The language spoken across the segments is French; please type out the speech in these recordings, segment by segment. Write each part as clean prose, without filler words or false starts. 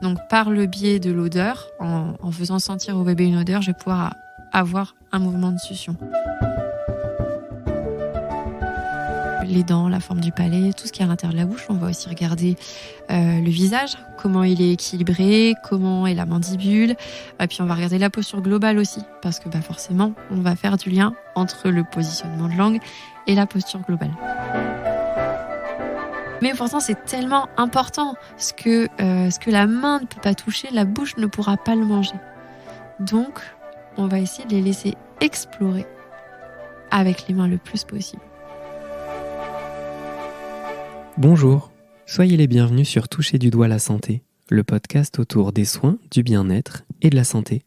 Donc par le biais de l'odeur, en faisant sentir au bébé une odeur, je vais pouvoir avoir un mouvement de succion. Les dents, la forme du palais, tout ce qui est à l'intérieur de la bouche. On va aussi regarder le visage, comment il est équilibré, comment est la mandibule. Et puis on va regarder la posture globale aussi, parce que forcément, on va faire du lien entre le positionnement de langue et la posture globale. Mais pourtant, c'est tellement important. Ce que la main ne peut pas toucher, la bouche ne pourra pas le manger. Donc, on va essayer de les laisser explorer avec les mains le plus possible. Bonjour, soyez les bienvenus sur Toucher du doigt la santé, le podcast autour des soins, du bien-être et de la santé.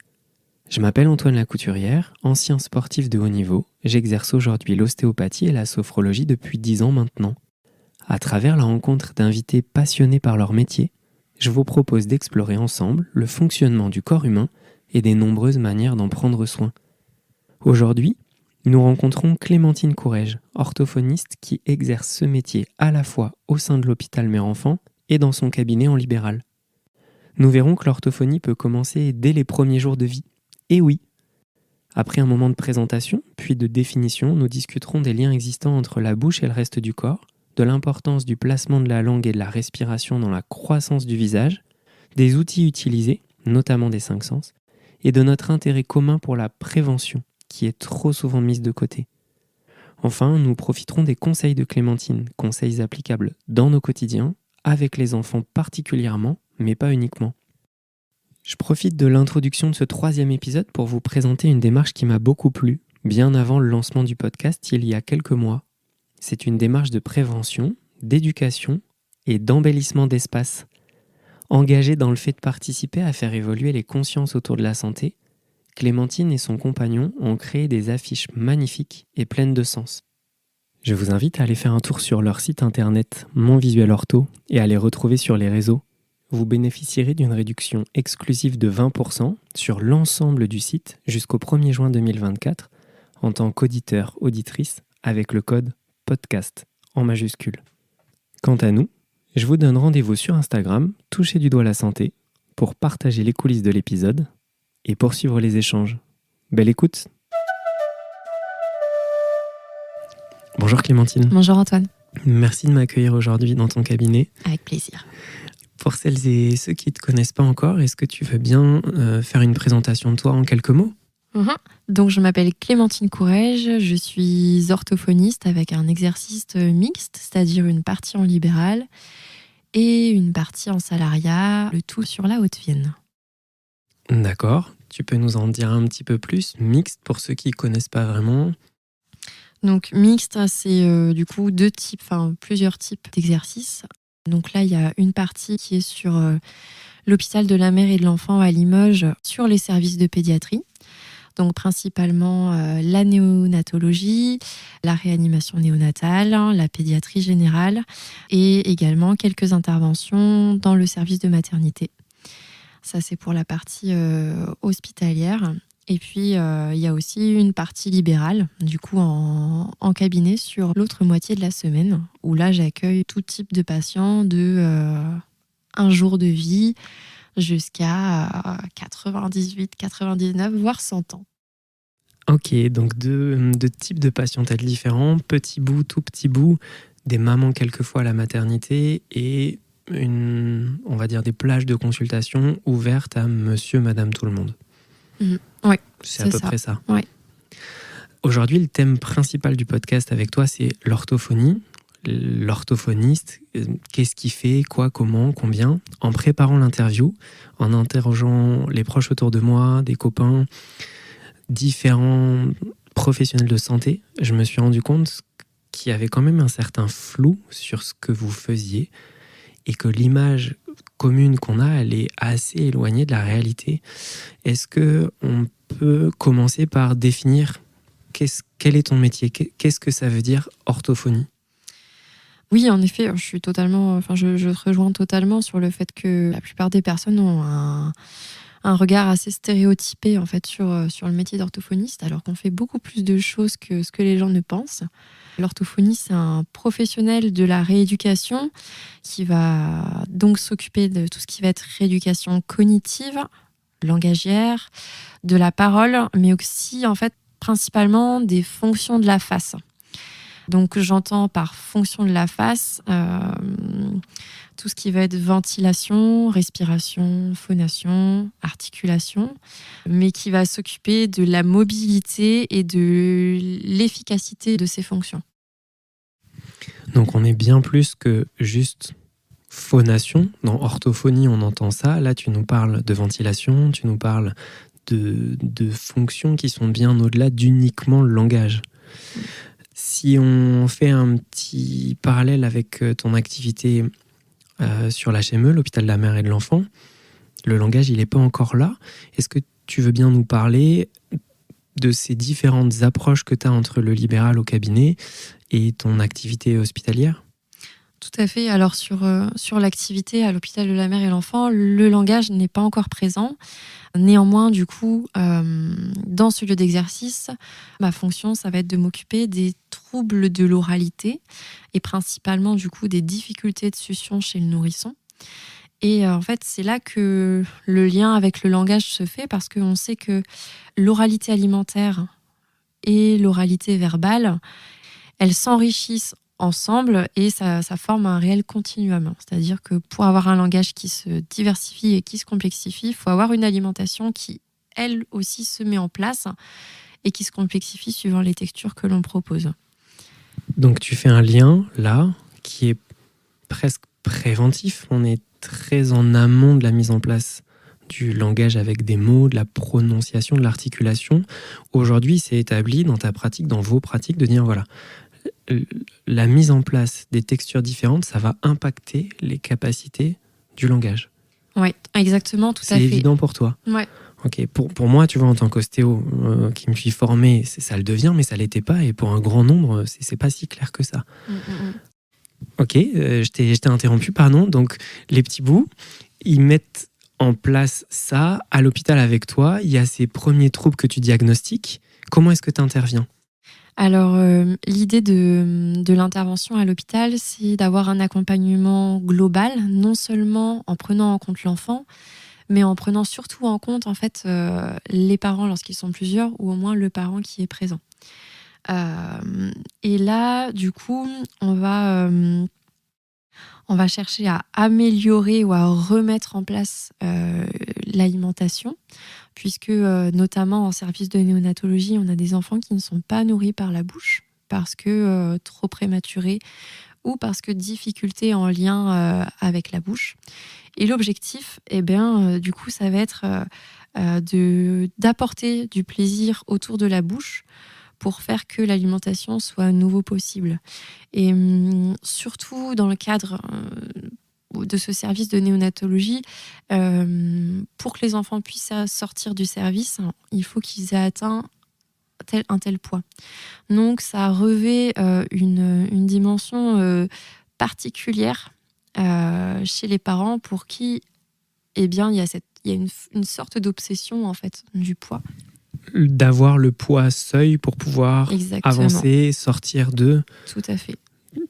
Je m'appelle Antoine Lacouturière, ancien sportif de haut niveau. J'exerce aujourd'hui l'ostéopathie et la sophrologie depuis 10 ans maintenant. À travers la rencontre d'invités passionnés par leur métier, je vous propose d'explorer ensemble le fonctionnement du corps humain et des nombreuses manières d'en prendre soin. Aujourd'hui, nous rencontrons Clémentine Courrèges, orthophoniste qui exerce ce métier à la fois au sein de l'hôpital mère-enfant et dans son cabinet en libéral. Nous verrons que l'orthophonie peut commencer dès les premiers jours de vie. Et oui! Après un moment de présentation, puis de définition, nous discuterons des liens existants entre la bouche et le reste du corps, de l'importance du placement de la langue et de la respiration dans la croissance du visage, des outils utilisés, notamment des 5 sens, et de notre intérêt commun pour la prévention, qui est trop souvent mise de côté. Enfin, nous profiterons des conseils de Clémentine, conseils applicables dans nos quotidiens, avec les enfants particulièrement, mais pas uniquement. Je profite de l'introduction de ce 3e épisode pour vous présenter une démarche qui m'a beaucoup plu, bien avant le lancement du podcast il y a quelques mois. C'est une démarche de prévention, d'éducation et d'embellissement d'espace, engagée dans le fait de participer à faire évoluer les consciences autour de la santé. Clémentine et son compagnon ont créé des affiches magnifiques et pleines de sens. Je vous invite à aller faire un tour sur leur site internet Mon Visuel Ortho et à les retrouver sur les réseaux. Vous bénéficierez d'une réduction exclusive de 20% sur l'ensemble du site jusqu'au 1er juin 2024 en tant qu'auditeur/auditrice avec le code podcast en majuscule. Quant à nous, je vous donne rendez-vous sur Instagram, Toucher du doigt la santé, pour partager les coulisses de l'épisode et poursuivre les échanges. Belle écoute! Bonjour Clémentine. Bonjour Antoine. Merci de m'accueillir aujourd'hui dans ton cabinet. Avec plaisir. Pour celles et ceux qui ne te connaissent pas encore, est-ce que tu veux bien faire une présentation de toi en quelques mots ? Donc je m'appelle Clémentine Courrèges, je suis orthophoniste avec un exercice mixte, c'est-à-dire une partie en libéral et une partie en salariat, le tout sur la Haute-Vienne. D'accord, tu peux nous en dire un petit peu plus, mixte pour ceux qui ne connaissent pas vraiment. Donc mixte, c'est du coup plusieurs types d'exercices. Donc là, il y a une partie qui est sur l'hôpital de la mère et de l'enfant à Limoges, sur les services de pédiatrie. Donc principalement la néonatologie, la réanimation néonatale, la pédiatrie générale et également quelques interventions dans le service de maternité. Ça, c'est pour la partie hospitalière. Et puis, il y a aussi une partie libérale, du coup en cabinet sur l'autre moitié de la semaine, où là, j'accueille tout type de patients de un jour de vie jusqu'à 98, 99, voire 100 ans. Ok, donc deux types de patientèle différents, petit bout, tout petit bout, des mamans quelquefois à la maternité et on va dire des plages de consultation ouvertes à monsieur, madame, tout le monde. Oui, c'est à peu près ça. Oui. Aujourd'hui, le thème principal du podcast avec toi, c'est l'orthophonie. L'orthophoniste, qu'est-ce qu'il fait, quoi, comment, combien. En préparant l'interview, en interrogeant les proches autour de moi, des copains, différents professionnels de santé, je me suis rendu compte qu'il y avait quand même un certain flou sur ce que vous faisiez et que l'image commune qu'on a, elle est assez éloignée de la réalité. Est-ce qu'on peut commencer par définir quel est ton métier ? Qu'est-ce que ça veut dire orthophonie ? Oui, en effet, je te rejoins totalement sur le fait que la plupart des personnes ont un regard assez stéréotypé en fait sur le métier d'orthophoniste, alors qu'on fait beaucoup plus de choses que ce que les gens ne pensent. L'orthophonie, c'est un professionnel de la rééducation qui va donc s'occuper de tout ce qui va être rééducation cognitive, langagière, de la parole, mais aussi en fait principalement des fonctions de la face. Donc j'entends par fonction de la face tout ce qui va être ventilation, respiration, phonation, articulation, mais qui va s'occuper de la mobilité et de l'efficacité de ces fonctions. Donc on est bien plus que juste phonation. Dans orthophonie, on entend ça. Là, tu nous parles de ventilation, tu nous parles de fonctions qui sont bien au-delà d'uniquement le langage. Si on fait un petit parallèle avec ton activité sur l'HME, l'hôpital de la mère et de l'enfant, le langage, il n'est pas encore là. Est-ce que tu veux bien nous parler de ces différentes approches que tu as entre le libéral au cabinet et ton activité hospitalière ? Tout à fait. Alors sur l'activité à l'hôpital de la mère et l'enfant, le langage n'est pas encore présent. Néanmoins, du coup, dans ce lieu d'exercice, ma fonction, ça va être de m'occuper des troubles de l'oralité et principalement, du coup, des difficultés de succion chez le nourrisson. Et en fait, c'est là que le lien avec le langage se fait parce qu'on sait que l'oralité alimentaire et l'oralité verbale, elles s'enrichissent ensemble et ça forme un réel continuum. C'est-à-dire que pour avoir un langage qui se diversifie et qui se complexifie, il faut avoir une alimentation qui, elle aussi, se met en place et qui se complexifie suivant les textures que l'on propose. Donc tu fais un lien, là, qui est presque préventif. On est très en amont de la mise en place du langage avec des mots, de la prononciation, de l'articulation. Aujourd'hui, c'est établi dans ta pratique, dans vos pratiques, de dire, voilà, la mise en place des textures différentes, ça va impacter les capacités du langage. Oui, exactement, tout à fait. C'est évident pour toi. Ouais. Ok, pour moi, tu vois, en tant qu'ostéo qui me suis formé, ça le devient, mais ça l'était pas. Et pour un grand nombre, c'est pas si clair que ça. Ok, je t'ai interrompu, pardon. Donc, les petits bouts, ils mettent en place ça à l'hôpital avec toi. Il y a ces premiers troubles que tu diagnostiques. Comment est-ce que tu interviens ? Alors, l'idée de l'intervention à l'hôpital, c'est d'avoir un accompagnement global, non seulement en prenant en compte l'enfant, mais en prenant surtout en compte en fait, les parents lorsqu'ils sont plusieurs, ou au moins le parent qui est présent. Et là, du coup, on va chercher à améliorer ou à remettre en place l'alimentation, puisque notamment en service de néonatologie, on a des enfants qui ne sont pas nourris par la bouche parce que trop prématurés ou parce que difficultés en lien avec la bouche. Et l'objectif, du coup, ça va être d'apporter du plaisir autour de la bouche pour faire que l'alimentation soit à nouveau possible. Et surtout dans le cadre de ce service de néonatologie, pour que les enfants puissent sortir du service, il faut qu'ils aient atteint un tel poids. Donc ça revêt une dimension particulière chez les parents pour qui il y a une sorte d'obsession en fait du poids. D'avoir le poids seuil pour pouvoir avancer, sortir de... Tout à fait.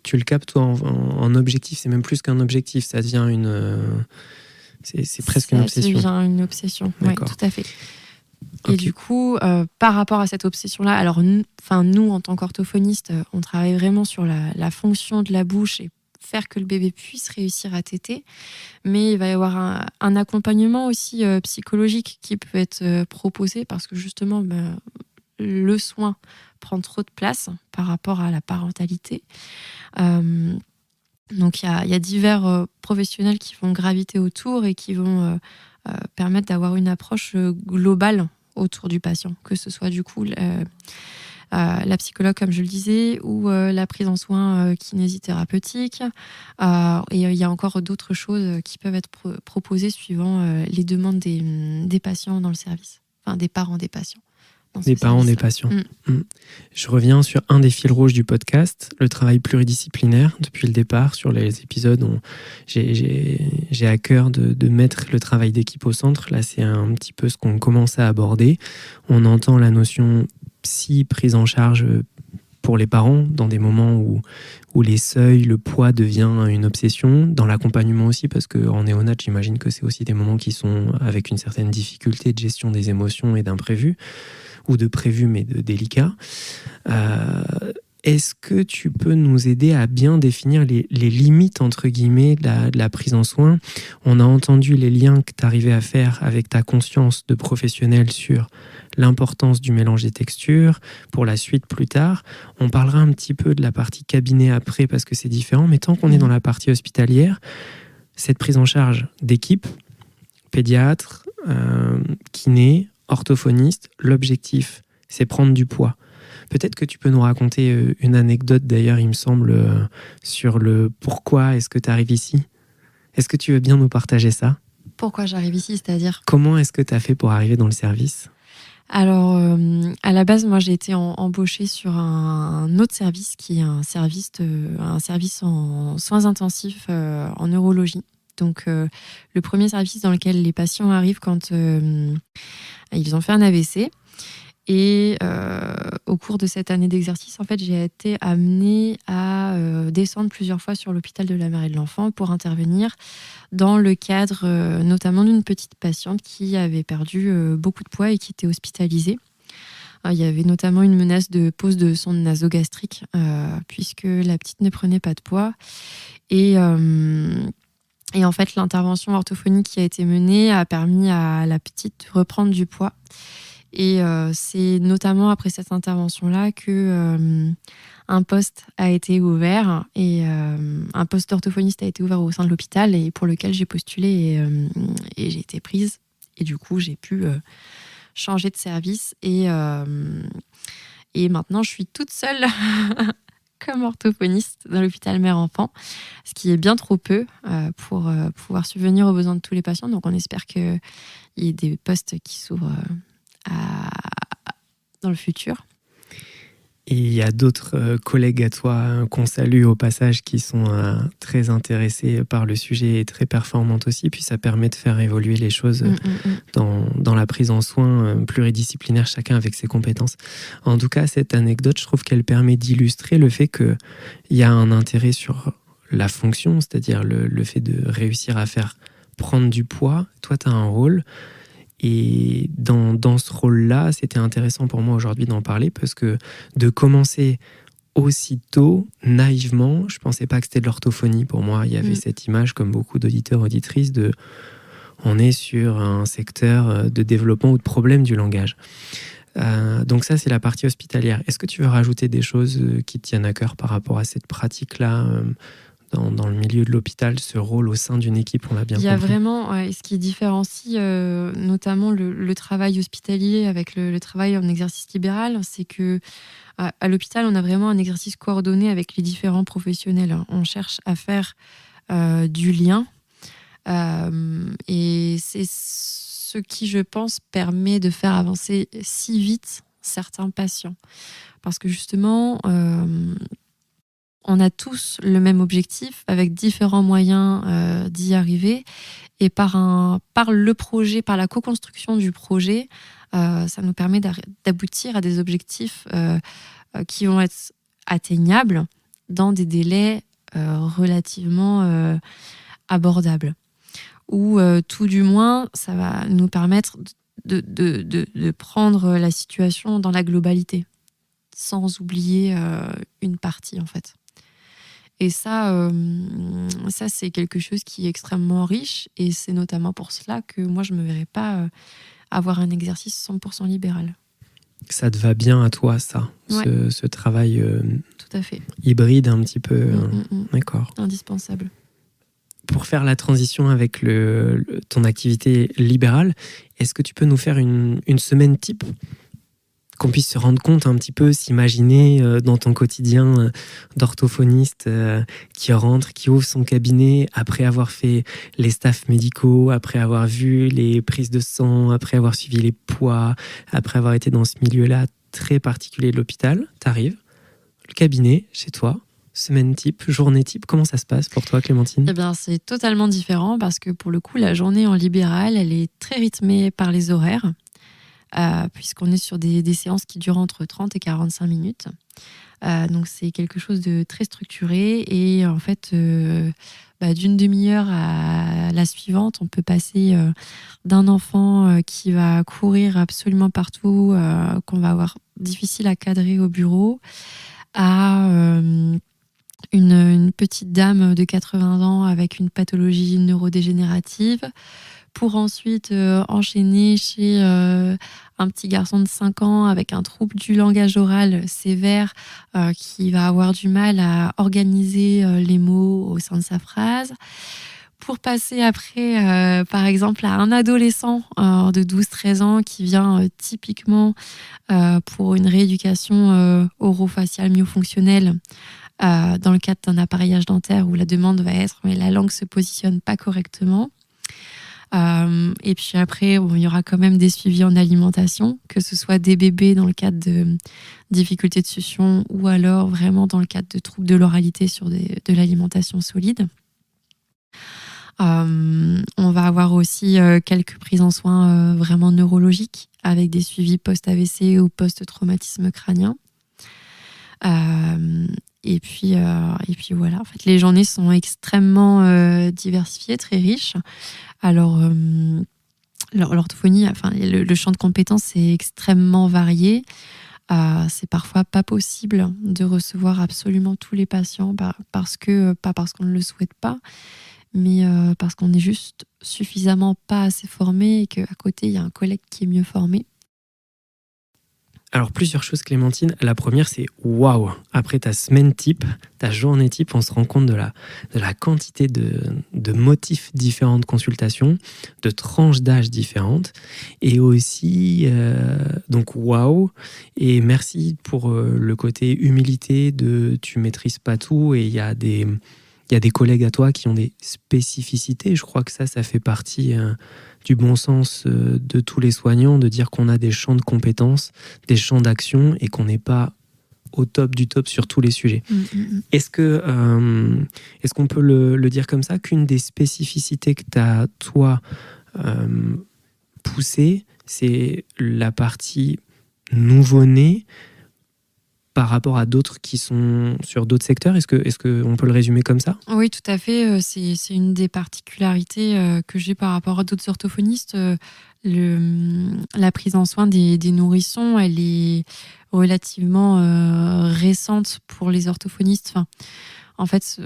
Tu le captes, toi, en objectif. C'est même plus qu'un objectif, ça devient c'est presque une obsession. Ça devient une obsession, oui, tout à fait. Okay. Et du coup, par rapport à cette obsession-là, alors nous, en tant qu'orthophonistes, on travaille vraiment sur la fonction de la bouche et faire que le bébé puisse réussir à téter. Mais il va y avoir un accompagnement aussi psychologique qui peut être proposé parce que justement, le soin prend trop de place par rapport à la parentalité. Donc il y a divers professionnels qui vont graviter autour et qui vont permettre d'avoir une approche globale autour du patient, que ce soit du coup la psychologue, comme je le disais, ou la prise en soins kinésithérapeutique. Et il y a encore d'autres choses qui peuvent être proposées suivant les demandes des patients dans le service, enfin des parents des patients. Des parents des patients. Je reviens sur un des fils rouges du podcast, le travail pluridisciplinaire. Depuis le départ, sur les épisodes, j'ai à cœur de mettre le travail d'équipe au centre. Là, c'est un petit peu ce qu'on commence à aborder. On entend la notion psy, prise en charge pour les parents, dans des moments où les seuils, le poids devient une obsession, dans l'accompagnement aussi, parce qu'en néonat, j'imagine que c'est aussi des moments qui sont avec une certaine difficulté de gestion des émotions et d'imprévus, ou de prévus mais de délicats. Est-ce que tu peux nous aider à bien définir les limites, entre guillemets, de la prise en soin ? On a entendu les liens que tu arrivais à faire avec ta conscience de professionnel sur l'importance du mélange des textures, pour la suite plus tard. On parlera un petit peu de la partie cabinet après, parce que c'est différent, mais tant qu'on est dans la partie hospitalière, cette prise en charge d'équipe, pédiatre, kiné, orthophoniste, l'objectif, c'est prendre du poids. Peut-être que tu peux nous raconter une anecdote, d'ailleurs, il me semble, sur le pourquoi est-ce que tu arrives ici. Est-ce que tu veux bien nous partager ça ? Pourquoi j'arrive ici, c'est-à-dire ? Comment est-ce que tu as fait pour arriver dans le service ? Alors, à la base, moi, j'ai été embauchée sur un autre service qui est un service en soins intensifs en neurologie. Donc, le premier service dans lequel les patients arrivent quand ils ont fait un AVC. Et au cours de cette année d'exercice, en fait, j'ai été amenée à descendre plusieurs fois sur l'hôpital de la mère et de l'enfant pour intervenir dans le cadre notamment d'une petite patiente qui avait perdu beaucoup de poids et qui était hospitalisée. Il y avait notamment une menace de pose de sonde nasogastrique puisque la petite ne prenait pas de poids. Et en fait, l'intervention orthophonique qui a été menée a permis à la petite de reprendre du poids. Et c'est notamment après cette intervention-là que un poste a été ouvert et un poste d'orthophoniste a été ouvert au sein de l'hôpital et pour lequel j'ai postulé et j'ai été prise. Et du coup, j'ai pu changer de service et maintenant, je suis toute seule comme orthophoniste dans l'hôpital mère-enfant, ce qui est bien trop peu pour pouvoir subvenir aux besoins de tous les patients. Donc, on espère qu'il y ait des postes qui s'ouvrent dans le futur. Et il y a d'autres collègues à toi qu'on salue au passage qui sont très intéressés par le sujet et très performantes aussi. Puis ça permet de faire évoluer les choses dans la prise en soin pluridisciplinaire, chacun avec ses compétences. En tout cas, cette anecdote, je trouve qu'elle permet d'illustrer le fait qu'il y a un intérêt sur la fonction, c'est-à-dire le fait de réussir à faire prendre du poids. Toi, tu as un rôle. Et dans ce rôle-là, c'était intéressant pour moi aujourd'hui d'en parler parce que de commencer aussitôt, naïvement, je ne pensais pas que c'était de l'orthophonie. Pour moi, il y avait cette image, comme beaucoup d'auditeurs, auditrices, on est sur un secteur de développement ou de problème du langage. Donc ça, c'est la partie hospitalière. Est-ce que tu veux rajouter des choses qui te tiennent à cœur par rapport à cette pratique-là dans le milieu de l'hôpital, ce rôle au sein d'une équipe, on l'a bien compris. Il y a vraiment, ce qui différencie notamment le travail hospitalier avec le travail en exercice libéral, c'est que à l'hôpital, on a vraiment un exercice coordonné avec les différents professionnels. On cherche à faire du lien et c'est ce qui, je pense, permet de faire avancer si vite certains patients. Parce que justement, on a tous le même objectif avec différents moyens d'y arriver. Et par le projet, par la co-construction du projet, ça nous permet d'aboutir à des objectifs qui vont être atteignables dans des délais relativement abordables. Ou tout du moins, ça va nous permettre de prendre la situation dans la globalité, sans oublier une partie en fait. Et ça, c'est quelque chose qui est extrêmement riche et c'est notamment pour cela que moi, je ne me verrais pas avoir un exercice 100% libéral. Ça te va bien à toi, ça, ouais. ce travail tout à fait. Hybride un petit peu. D'accord. Indispensable. Pour faire la transition avec ton activité libérale, est-ce que tu peux nous faire une semaine type ? Qu'on puisse se rendre compte un petit peu, s'imaginer dans ton quotidien d'orthophoniste qui rentre, qui ouvre son cabinet après avoir fait les staffs médicaux, après avoir vu les prises de sang, après avoir suivi les poids, après avoir été dans ce milieu-là très particulier de l'hôpital. T'arrives, le cabinet, chez toi, semaine type, journée type, comment ça se passe pour toi, Clémentine ? Eh bien, c'est totalement différent parce que pour le coup, la journée en libéral, elle est très rythmée par les horaires. Puisqu'on est sur des séances qui durent entre 30 et 45 minutes. Donc c'est quelque chose de très structuré et en fait d'une demi-heure à la suivante, on peut passer d'un enfant qui va courir absolument partout, qu'on va avoir difficile à cadrer au bureau, à une petite dame de 80 ans avec une pathologie neurodégénérative, pour ensuite enchaîner chez un petit garçon de 5 ans avec un trouble du langage oral sévère qui va avoir du mal à organiser les mots au sein de sa phrase, pour passer après, par exemple, à un adolescent de 12-13 ans qui vient typiquement pour une rééducation orofaciale myofonctionnelle dans le cadre d'un appareillage dentaire où la demande va être mais la langue se positionne pas correctement. Et puis après, il y aura quand même des suivis en alimentation, que ce soit des bébés dans le cadre de difficultés de succion ou alors vraiment dans le cadre de troubles de l'oralité sur de l'alimentation solide. On va avoir aussi quelques prises en soins vraiment neurologiques avec des suivis post-AVC ou post-traumatisme crânien. Et puis voilà, en fait, les journées sont extrêmement diversifiées, très riches. Alors, l'orthophonie, enfin, le champ de compétences est extrêmement varié. C'est parfois pas possible de recevoir absolument tous les patients pas parce qu'on ne le souhaite pas, mais parce qu'on n'est juste suffisamment pas assez formé et qu'à côté, il y a un collègue qui est mieux formé. Alors, plusieurs choses, Clémentine. La première, c'est waouh! Après ta semaine type, ta journée type, on se rend compte de la quantité de motifs différents de consultation, de tranches d'âge différentes. Et aussi, donc waouh! Et merci pour le côté humilité de tu maîtrises pas tout et il y a des collègues à toi qui ont des spécificités. Je crois que ça fait partie du bon sens de tous les soignants, de dire qu'on a des champs de compétences, des champs d'action et qu'on n'est pas au top du top sur tous les sujets. Est-ce qu'on peut le dire comme ça, qu'une des spécificités que tu as, toi, poussée, c'est la partie nouveau-né par rapport à d'autres qui sont sur d'autres secteurs? Est-ce qu'on peut le résumer comme ça? Oui, tout à fait. C'est une des particularités que j'ai par rapport à d'autres orthophonistes. La prise en soin des nourrissons, elle est relativement récente pour les orthophonistes. Enfin, en fait,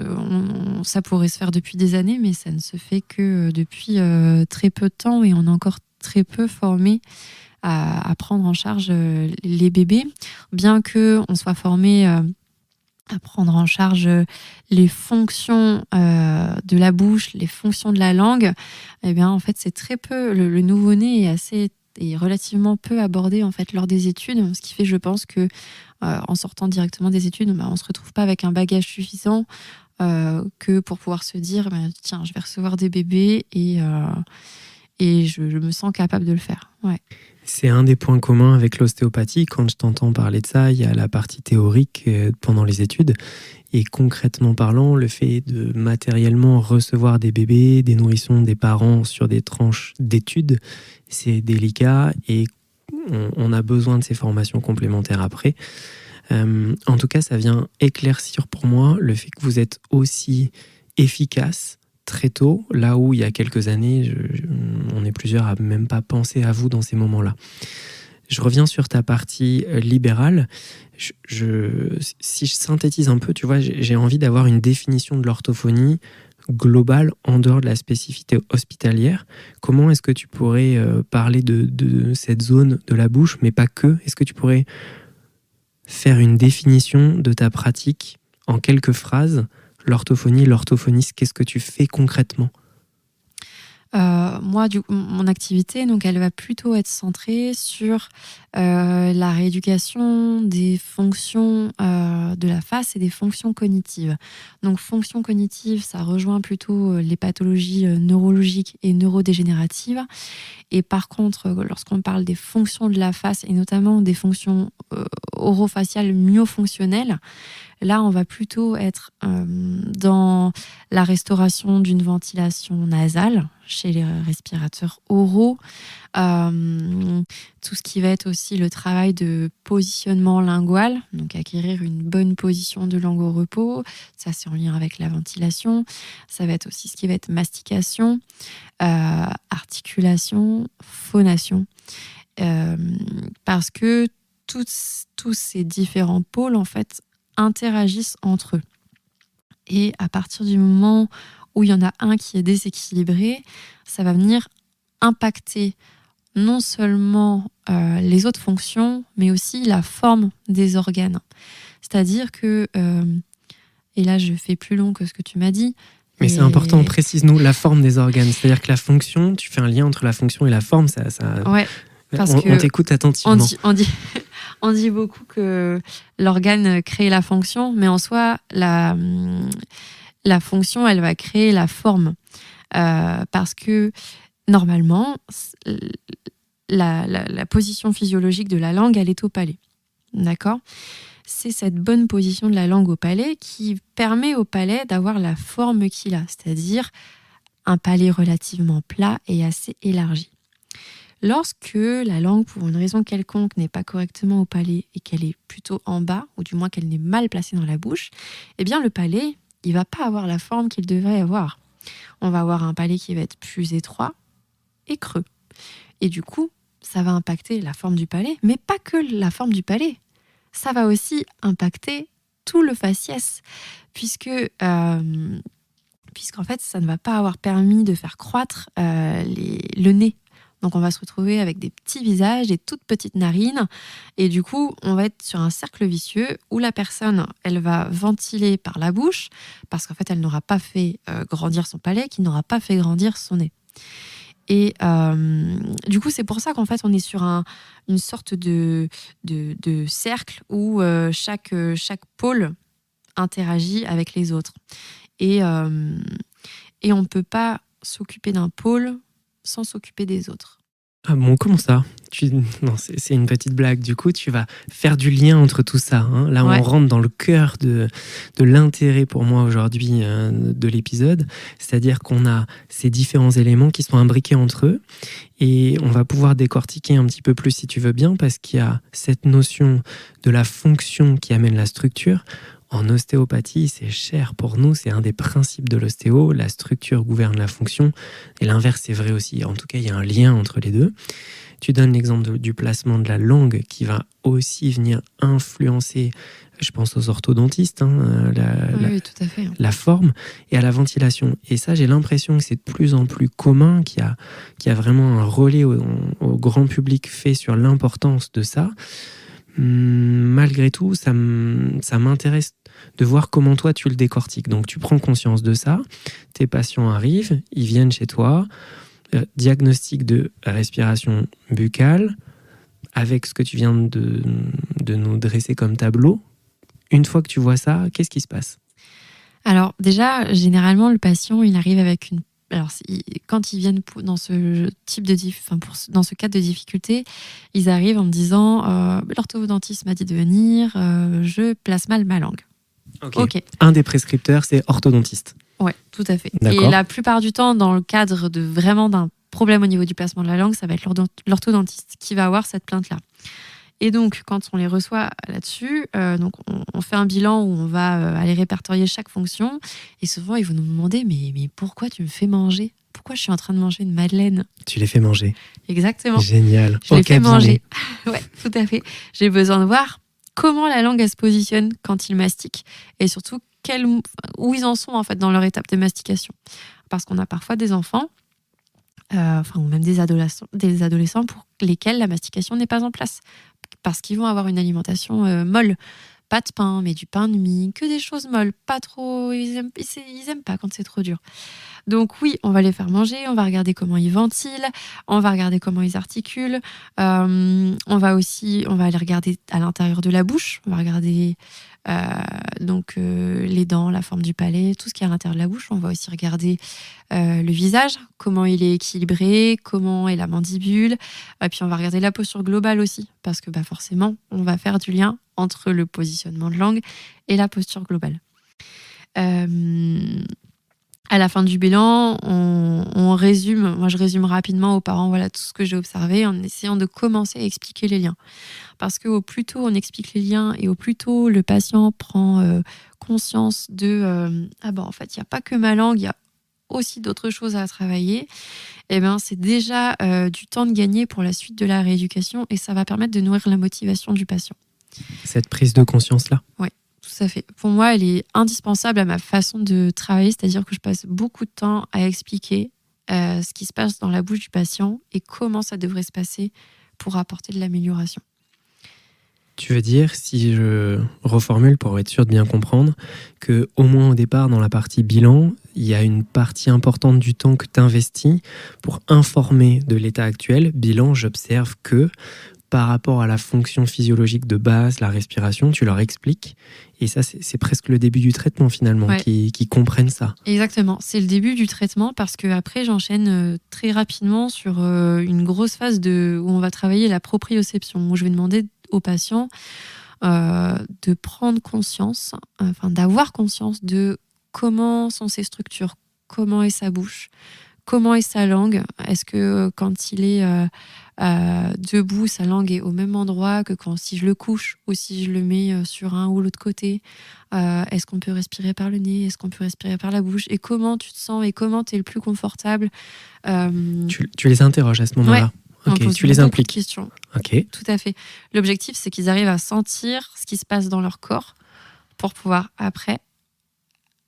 ça pourrait se faire depuis des années, mais ça ne se fait que depuis très peu de temps et on est encore très peu formé à prendre en charge les bébés, bien qu'on soit formé à prendre en charge les fonctions de la bouche, les fonctions de la langue. Eh bien, en fait, c'est très peu. Le nouveau-né est relativement peu abordé en fait lors des études, ce qui fait, je pense, que en sortant directement des études, on se retrouve pas avec un bagage suffisant que pour pouvoir se dire, tiens, je vais recevoir des bébés et je me sens capable de le faire. Ouais. C'est un des points communs avec l'ostéopathie. Quand je t'entends parler de ça, il y a la partie théorique pendant les études. Et concrètement parlant, le fait de matériellement recevoir des bébés, des nourrissons, des parents sur des tranches d'études, c'est délicat et on a besoin de ces formations complémentaires après. En tout cas, ça vient éclaircir pour moi le fait que vous êtes aussi efficace très tôt, là où il y a quelques années, on est plusieurs à même pas penser à vous dans ces moments-là. Je reviens sur ta partie libérale. Si je synthétise un peu, tu vois, j'ai envie d'avoir une définition de l'orthophonie globale en dehors de la spécificité hospitalière. Comment est-ce que tu pourrais parler de cette zone de la bouche, mais pas que? Est-ce que tu pourrais faire une définition de ta pratique en quelques phrases? L'orthophoniste, qu'est-ce que tu fais concrètement? Moi, mon activité, donc, elle va plutôt être centrée sur la rééducation des fonctions de la face et des fonctions cognitives. Donc, fonctions cognitives, ça rejoint plutôt les pathologies neurologiques et neurodégénératives. Et par contre, lorsqu'on parle des fonctions de la face et notamment des fonctions orofaciales myofonctionnelles, Là, on va plutôt être dans la restauration d'une ventilation nasale chez les respirateurs oraux. Tout ce qui va être aussi le travail de positionnement lingual, donc acquérir une bonne position de langue au repos, ça c'est en lien avec la ventilation. Ça va être aussi ce qui va être mastication, articulation, phonation, parce que tous ces différents pôles en fait interagissent entre eux. Et à partir du moment où il y en a un qui est déséquilibré, ça va venir impacter non seulement les autres fonctions, mais aussi la forme des organes. C'est-à-dire que, et là je fais plus long que ce que tu m'as dit, mais c'est important, précise-nous la forme des organes. C'est-à-dire que la fonction, tu fais un lien entre la fonction et la forme, ça... Ouais, parce on t'écoute attentivement. On dit beaucoup que l'organe crée la fonction, mais en soi, la fonction, elle va créer la forme. Parce que normalement, la position physiologique de la langue, elle est au palais. D'accord ? C'est cette bonne position de la langue au palais qui permet au palais d'avoir la forme qu'il a, c'est-à-dire un palais relativement plat et assez élargi. Lorsque la langue, pour une raison quelconque, n'est pas correctement au palais et qu'elle est plutôt en bas, ou du moins qu'elle n'est mal placée dans la bouche, eh bien le palais, il va pas avoir la forme qu'il devrait avoir. On va avoir un palais qui va être plus étroit et creux. Et du coup, ça va impacter la forme du palais, mais pas que la forme du palais. Ça va aussi impacter tout le faciès, puisqu'en fait, ça ne va pas avoir permis de faire croître le nez. Donc on va se retrouver avec des petits visages, des toutes petites narines, et du coup on va être sur un cercle vicieux où la personne, elle va ventiler par la bouche, parce qu'en fait elle n'aura pas fait grandir son palais, qui n'aura pas fait grandir son nez. Et du coup c'est pour ça qu'en fait on est sur une sorte de cercle où chaque pôle interagit avec les autres. Et on ne peut pas s'occuper d'un pôle sans s'occuper des autres. Ah bon, comment ça ? Non, c'est une petite blague. Du coup, tu vas faire du lien entre tout ça. Hein. Là, Ouais. on rentre dans le cœur de l'intérêt pour moi aujourd'hui de l'épisode. C'est-à-dire qu'on a ces différents éléments qui sont imbriqués entre eux. Et on va pouvoir décortiquer un petit peu plus si tu veux bien, parce qu'il y a cette notion de la fonction qui amène la structure. En ostéopathie, c'est cher pour nous, c'est un des principes de l'ostéo, la structure gouverne la fonction, et l'inverse est vrai aussi. En tout cas, il y a un lien entre les deux. Tu donnes l'exemple du placement de la langue qui va aussi venir influencer, je pense aux orthodontistes, Oui, tout à fait. La forme et à la ventilation. Et ça, j'ai l'impression que c'est de plus en plus commun, qu'il y a vraiment un relais au grand public fait sur l'importance de ça. Malgré tout, ça m'intéresse de voir comment toi tu le décortiques. Donc tu prends conscience de ça, tes patients arrivent, ils viennent chez toi, diagnostic de respiration buccale, avec ce que tu viens de nous dresser comme tableau. Une fois que tu vois ça, qu'est-ce qui se passe ? Alors déjà, généralement, le patient, il arrive avec une... Alors, quand ils viennent dans ce type dans ce cas de difficulté, ils arrivent en me disant l'orthodontiste m'a dit de venir, je place mal ma langue. Ok. Un des prescripteurs, c'est orthodontiste. Ouais, tout à fait. D'accord. Et la plupart du temps, dans le cadre de vraiment d'un problème au niveau du placement de la langue, ça va être l'orthodontiste qui va avoir cette plainte-là. Et donc, quand on les reçoit là-dessus, donc on fait un bilan où on va aller répertorier chaque fonction. Et souvent, ils vont nous demander mais pourquoi tu me fais manger ? Pourquoi je suis en train de manger une madeleine ? Tu les fais manger. Exactement. Génial. Je les fais manger. Ouais, tout à fait. J'ai besoin de voir comment la langue elle se positionne quand ils mastiquent et surtout où ils en sont en fait dans leur étape de mastication. Parce qu'on a parfois des enfants, ou même des adolescents pour lesquels la mastication n'est pas en place. Parce qu'ils vont avoir une alimentation molle. Pas de pain, mais du pain de mie, que des choses molles. Pas trop. Ils aiment pas quand c'est trop dur. Donc oui, on va les faire manger, on va regarder comment ils ventilent, on va regarder comment ils articulent. On va aller regarder à l'intérieur de la bouche. On va regarder Donc les dents, la forme du palais, tout ce qui est à l'intérieur de la bouche. On va aussi regarder le visage, comment il est équilibré, comment est la mandibule. Et puis on va regarder la posture globale aussi, parce que forcément, on va faire du lien entre le positionnement de langue et la posture globale. À la fin du bilan, on résume. Moi, je résume rapidement aux parents tout ce que j'ai observé en essayant de commencer à expliquer les liens. Parce qu'au plus tôt on explique les liens et au plus tôt le patient prend conscience de en fait, il n'y a pas que ma langue, il y a aussi d'autres choses à travailler. C'est déjà du temps de gagner pour la suite de la rééducation et ça va permettre de nourrir la motivation du patient. Cette prise de conscience-là. Oui. Tout à fait. Pour moi, elle est indispensable à ma façon de travailler, c'est-à-dire que je passe beaucoup de temps à expliquer ce qui se passe dans la bouche du patient et comment ça devrait se passer pour apporter de l'amélioration. Tu veux dire, si je reformule pour être sûr de bien comprendre, que au moins au départ, dans la partie bilan, il y a une partie importante du temps que tu investis pour informer de l'état actuel. Bilan, j'observe que par rapport à la fonction physiologique de base, la respiration, tu leur expliques. Et ça, c'est presque le début du traitement finalement, Ouais. qui comprennent ça. Exactement, c'est le début du traitement parce qu'après, j'enchaîne très rapidement sur une grosse phase où on va travailler la proprioception, où je vais demander au patient de prendre conscience, d'avoir conscience de comment sont ses structures, comment est sa bouche, comment est sa langue. Est-ce que quand il est debout, sa langue est au même endroit que si je le couche ou si je le mets sur un ou l'autre côté? Est-ce qu'on peut respirer par le nez? Est-ce qu'on peut respirer par la bouche? Et comment tu te sens et comment tu es le plus confortable? Tu les interroges à ce moment-là. Ouais. Ok, tu les impliques. Questions. Ok. Tout à fait. L'objectif, c'est qu'ils arrivent à sentir ce qui se passe dans leur corps pour pouvoir après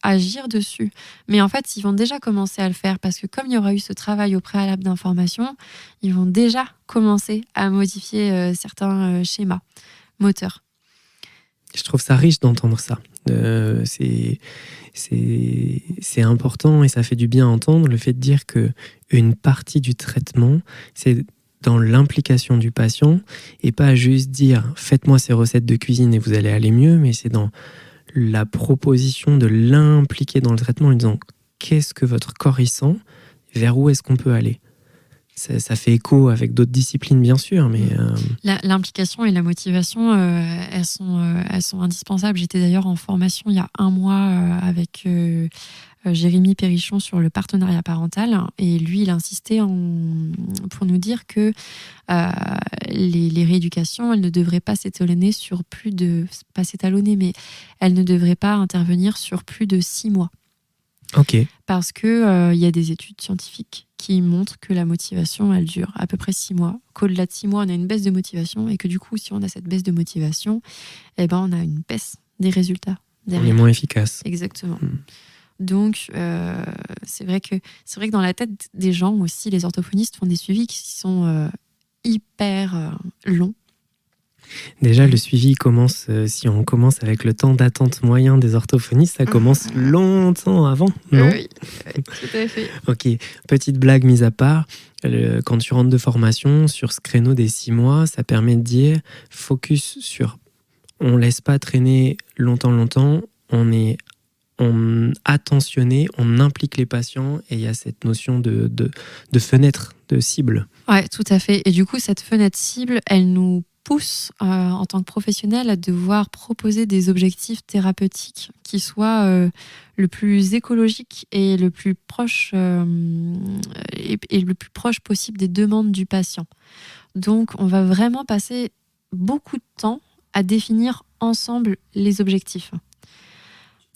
agir dessus. Mais en fait, ils vont déjà commencer à le faire parce que comme il y aura eu ce travail au préalable d'information, ils vont déjà commencer à modifier certains schémas moteurs. Je trouve ça riche d'entendre ça. C'est important et ça fait du bien entendre le fait de dire qu'une partie du traitement, c'est dans l'implication du patient et pas juste dire « faites-moi ces recettes de cuisine et vous allez aller mieux », mais c'est dans la proposition de l'impliquer dans le traitement en disant « qu'est-ce que votre corps y sent ? Vers où est-ce qu'on peut aller ?» Ça fait écho avec d'autres disciplines, bien sûr, mais... L'implication et la motivation, elles sont indispensables. J'étais d'ailleurs en formation il y a 1 mois avec Jérémy Perrichon sur le partenariat parental. Et lui, il insistait pour nous dire que les rééducations, elles ne devraient pas s'étalonner sur pas s'étalonner, mais elles ne devraient pas intervenir sur plus de 6 mois. Ok. Parce que y a des études scientifiques qui montrent que la motivation, elle dure à peu près 6 mois. Qu'au-delà de 6 mois, on a une baisse de motivation et que du coup, si on a cette baisse de motivation, on a une baisse des résultats derrière. On est moins efficace. Exactement. Donc, c'est vrai que dans la tête des gens aussi, les orthophonistes font des suivis qui sont hyper longs. Déjà, le suivi commence, si on commence avec le temps d'attente moyen des orthophonistes, ça commence longtemps avant, non ? Oui, tout à fait. Ok, petite blague mise à part, quand tu rentres de formation, sur ce créneau des 6 mois, ça permet de dire focus sur, on laisse pas traîner longtemps, on est attentionné, on implique les patients et il y a cette notion de fenêtre, de cible. Ouais, tout à fait. Et du coup, cette fenêtre cible, elle nous pousse en tant que professionnel à devoir proposer des objectifs thérapeutiques qui soient le plus écologiques et le plus proche et le plus proche possible des demandes du patient. Donc, on va vraiment passer beaucoup de temps à définir ensemble les objectifs.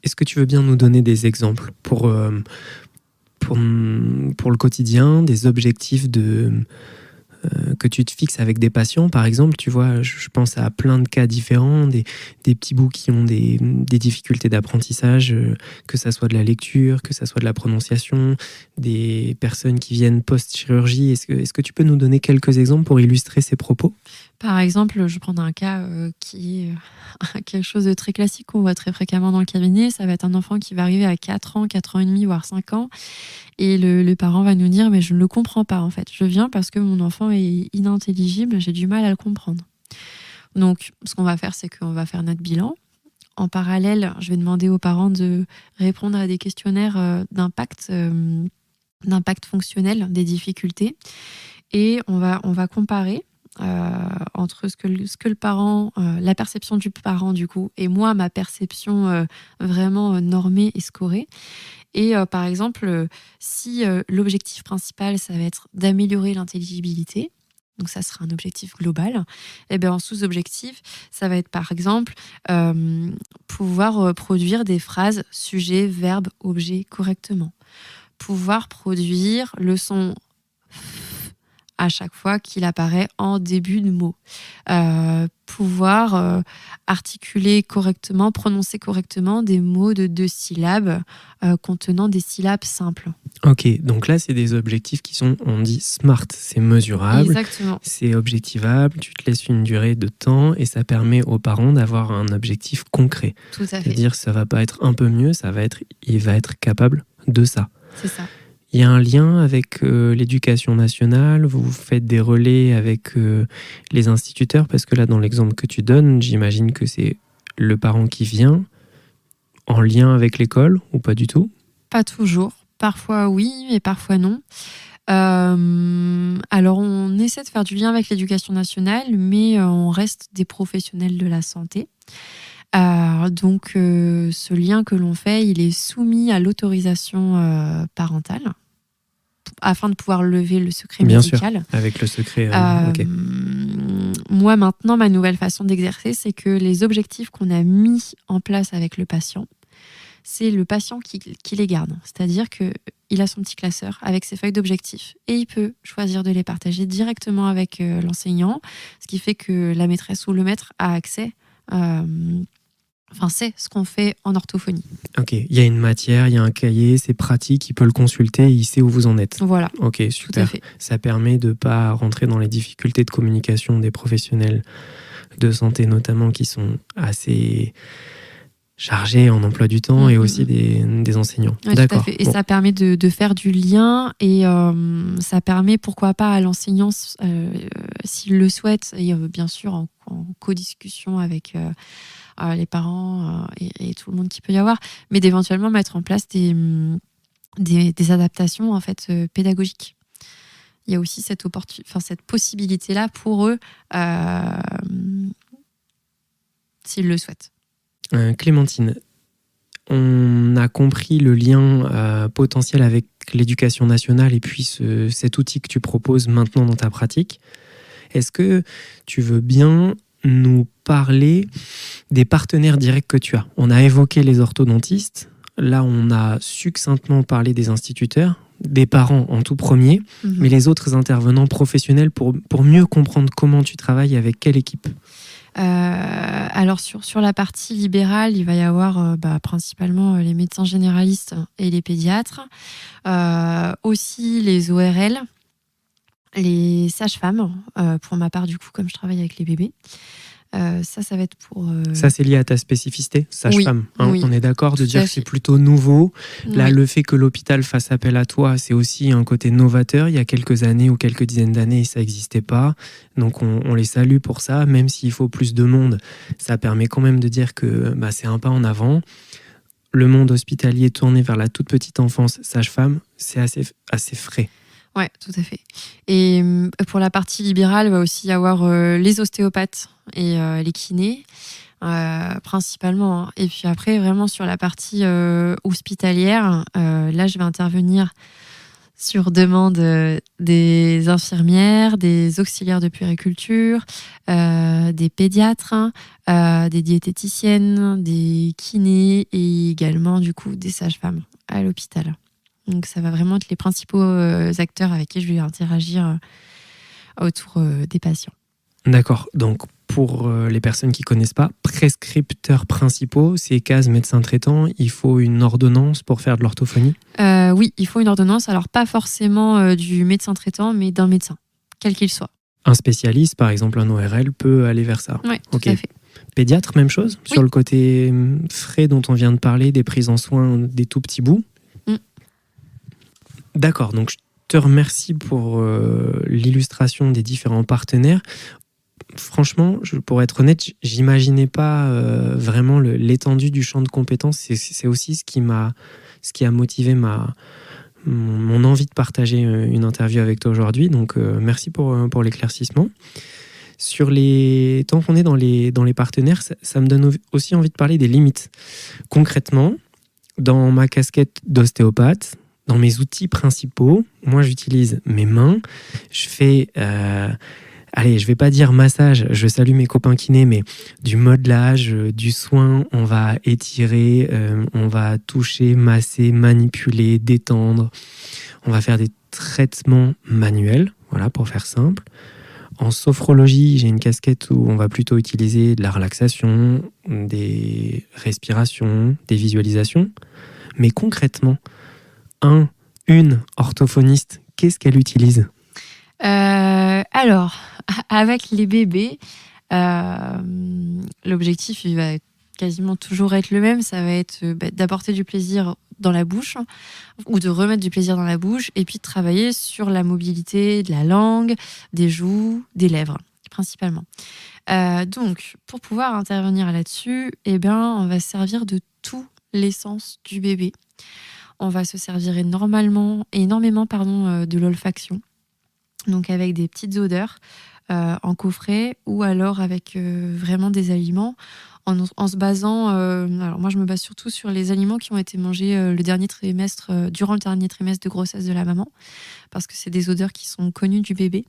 Est-ce que tu veux bien nous donner des exemples pour le quotidien, des objectifs que tu te fixes avec des patients, par exemple, tu vois, je pense à plein de cas différents, des petits bouts qui ont des difficultés d'apprentissage, que ça soit de la lecture, que ça soit de la prononciation, des personnes qui viennent post-chirurgie. Est-ce que tu peux nous donner quelques exemples pour illustrer ces propos ? Par exemple, je prends un cas qui est quelque chose de très classique qu'on voit très fréquemment dans le cabinet. Ça va être un enfant qui va arriver à 4 ans, 4 ans et demi, voire 5 ans. Et le parent va nous dire « mais je ne le comprends pas en fait. Je viens parce que mon enfant est inintelligible, j'ai du mal à le comprendre ». Donc, ce qu'on va faire, c'est qu'on va faire notre bilan. en parallèle, je vais demander aux parents de répondre à des questionnaires d'impact fonctionnel des difficultés. Et on va comparer entre ce que le parent, la perception du parent du coup, et moi, ma perception vraiment normée et scorée. Et par exemple, si l'objectif principal, ça va être d'améliorer l'intelligibilité, donc ça sera un objectif global, et bien en sous-objectif, ça va être par exemple pouvoir produire des phrases sujet, verbe, objet correctement. Pouvoir produire le son à chaque fois qu'il apparaît en début de mot. Pouvoir articuler correctement, prononcer correctement des mots de 2 syllabes contenant des syllabes simples. Ok, donc là, c'est des objectifs qui sont, on dit smart, c'est mesurable, Exactement. c'est objectivable, tu te laisses une durée de temps et ça permet aux parents d'avoir un objectif concret. Tout à fait. C'est-à-dire que ça va pas être un peu mieux, il va être capable de ça. C'est ça. Il y a un lien avec l'éducation nationale, vous faites des relais avec les instituteurs, parce que là, dans l'exemple que tu donnes, j'imagine que c'est le parent qui vient en lien avec l'école ou pas du tout? Pas toujours. Parfois oui, mais parfois non. Alors, on essaie de faire du lien avec l'éducation nationale, mais on reste des professionnels de la santé. Donc, ce lien que l'on fait, il est soumis à l'autorisation parentale afin de pouvoir lever le secret Bien médical. sûr, avec le secret. Ok. Moi, maintenant, ma nouvelle façon d'exercer, c'est que les objectifs qu'on a mis en place avec le patient, c'est le patient qui les garde. C'est-à-dire qu'il a son petit classeur avec ses feuilles d'objectifs et il peut choisir de les partager directement avec l'enseignant, ce qui fait que la maîtresse ou le maître a accès. C'est ce qu'on fait en orthophonie. Ok, il y a une matière, il y a un cahier, c'est pratique, il peut le consulter, il sait où vous en êtes. Voilà. Ok, Tout à super. fait. Ça permet de ne pas rentrer dans les difficultés de communication des professionnels de santé, notamment, qui sont assez chargés en emploi du temps, et aussi des enseignants. Ouais, d'accord. Tout à fait. Et ça permet de faire du lien, et ça permet, pourquoi pas, à l'enseignant, s'il le souhaite, et bien sûr en co-discussion avec les parents et tout le monde qui peut y avoir, mais d'éventuellement mettre en place des adaptations en fait pédagogiques. Il y a aussi cette possibilité-là pour eux, s'ils le souhaitent. Clémentine, on a compris le lien potentiel avec l'éducation nationale et puis cet outil que tu proposes maintenant dans ta pratique. Est-ce que tu veux bien nous parler des partenaires directs que tu as? On a évoqué les orthodontistes, là on a succinctement parlé des instituteurs, des parents en tout premier, mais les autres intervenants professionnels pour mieux comprendre comment tu travailles, avec quelle équipe? Alors sur la partie libérale, il va y avoir principalement les médecins généralistes et les pédiatres, aussi les ORL, les sages-femmes, pour ma part du coup, comme je travaille avec les bébés. Ça va être pour... Ça, c'est lié à ta spécificité, sage-femme. Oui. On est d'accord de Tout dire à que c'est fait. plutôt nouveau. Là, Oui. le fait que l'hôpital fasse appel à toi, c'est aussi un côté novateur. Il y a quelques années ou quelques dizaines d'années, ça n'existait pas. Donc, on les salue pour ça. Même s'il faut plus de monde, ça permet quand même de dire que c'est un pas en avant. Le monde hospitalier tourné vers la toute petite enfance, sage-femme, c'est assez frais. Ouais, tout à fait. Et pour la partie libérale, il va aussi y avoir les ostéopathes et les kinés, principalement. Hein. Et puis après, vraiment sur la partie hospitalière, là, je vais intervenir sur demande des infirmières, des auxiliaires de puériculture, des pédiatres, des diététiciennes, des kinés et également du coup des sages-femmes à l'hôpital. Donc ça va vraiment être les principaux acteurs avec qui je vais interagir autour des patients. D'accord. Donc pour les personnes qui ne connaissent pas, prescripteurs principaux, c'est CAS, médecin traitant, il faut une ordonnance pour faire de l'orthophonie? Oui, il faut une ordonnance. Alors pas forcément du médecin traitant, mais d'un médecin, quel qu'il soit. Un spécialiste, par exemple un ORL, peut aller vers ça. Oui, Ok. tout à fait. Pédiatre, même chose? Oui. Sur le côté frais dont on vient de parler, des prises en soin des tout petits bouts? D'accord, donc je te remercie pour l'illustration des différents partenaires. franchement, pour être honnête, j'imaginais pas vraiment l'étendue du champ de compétences. C'est aussi ce qui a motivé mon envie de partager une interview avec toi aujourd'hui. Donc, merci pour l'éclaircissement. Tant qu'on est dans les partenaires, ça me donne aussi envie de parler des limites. Concrètement, dans ma casquette d'ostéopathe, dans mes outils principaux, moi j'utilise mes mains. Je fais, je vais pas dire massage, je salue mes copains kinés, mais du modelage, du soin, on va étirer, on va toucher, masser, manipuler, détendre. On va faire des traitements manuels, voilà, pour faire simple. En sophrologie, j'ai une casquette où on va plutôt utiliser de la relaxation, des respirations, des visualisations. Mais concrètement, une orthophoniste, qu'est-ce qu'elle utilise ? Alors, avec les bébés, l'objectif il va quasiment toujours être le même. Ça va être d'apporter du plaisir dans la bouche ou de remettre du plaisir dans la bouche et puis de travailler sur la mobilité de la langue, des joues, des lèvres principalement. Donc, pour pouvoir intervenir là-dessus, on va se servir de tous les sens du bébé. On va se servir énormément de l'olfaction, donc avec des petites odeurs en coffret ou alors avec vraiment des aliments en se basant. Alors moi, je me base surtout sur les aliments qui ont été mangés durant le dernier trimestre de grossesse de la maman, parce que c'est des odeurs qui sont connues du bébé.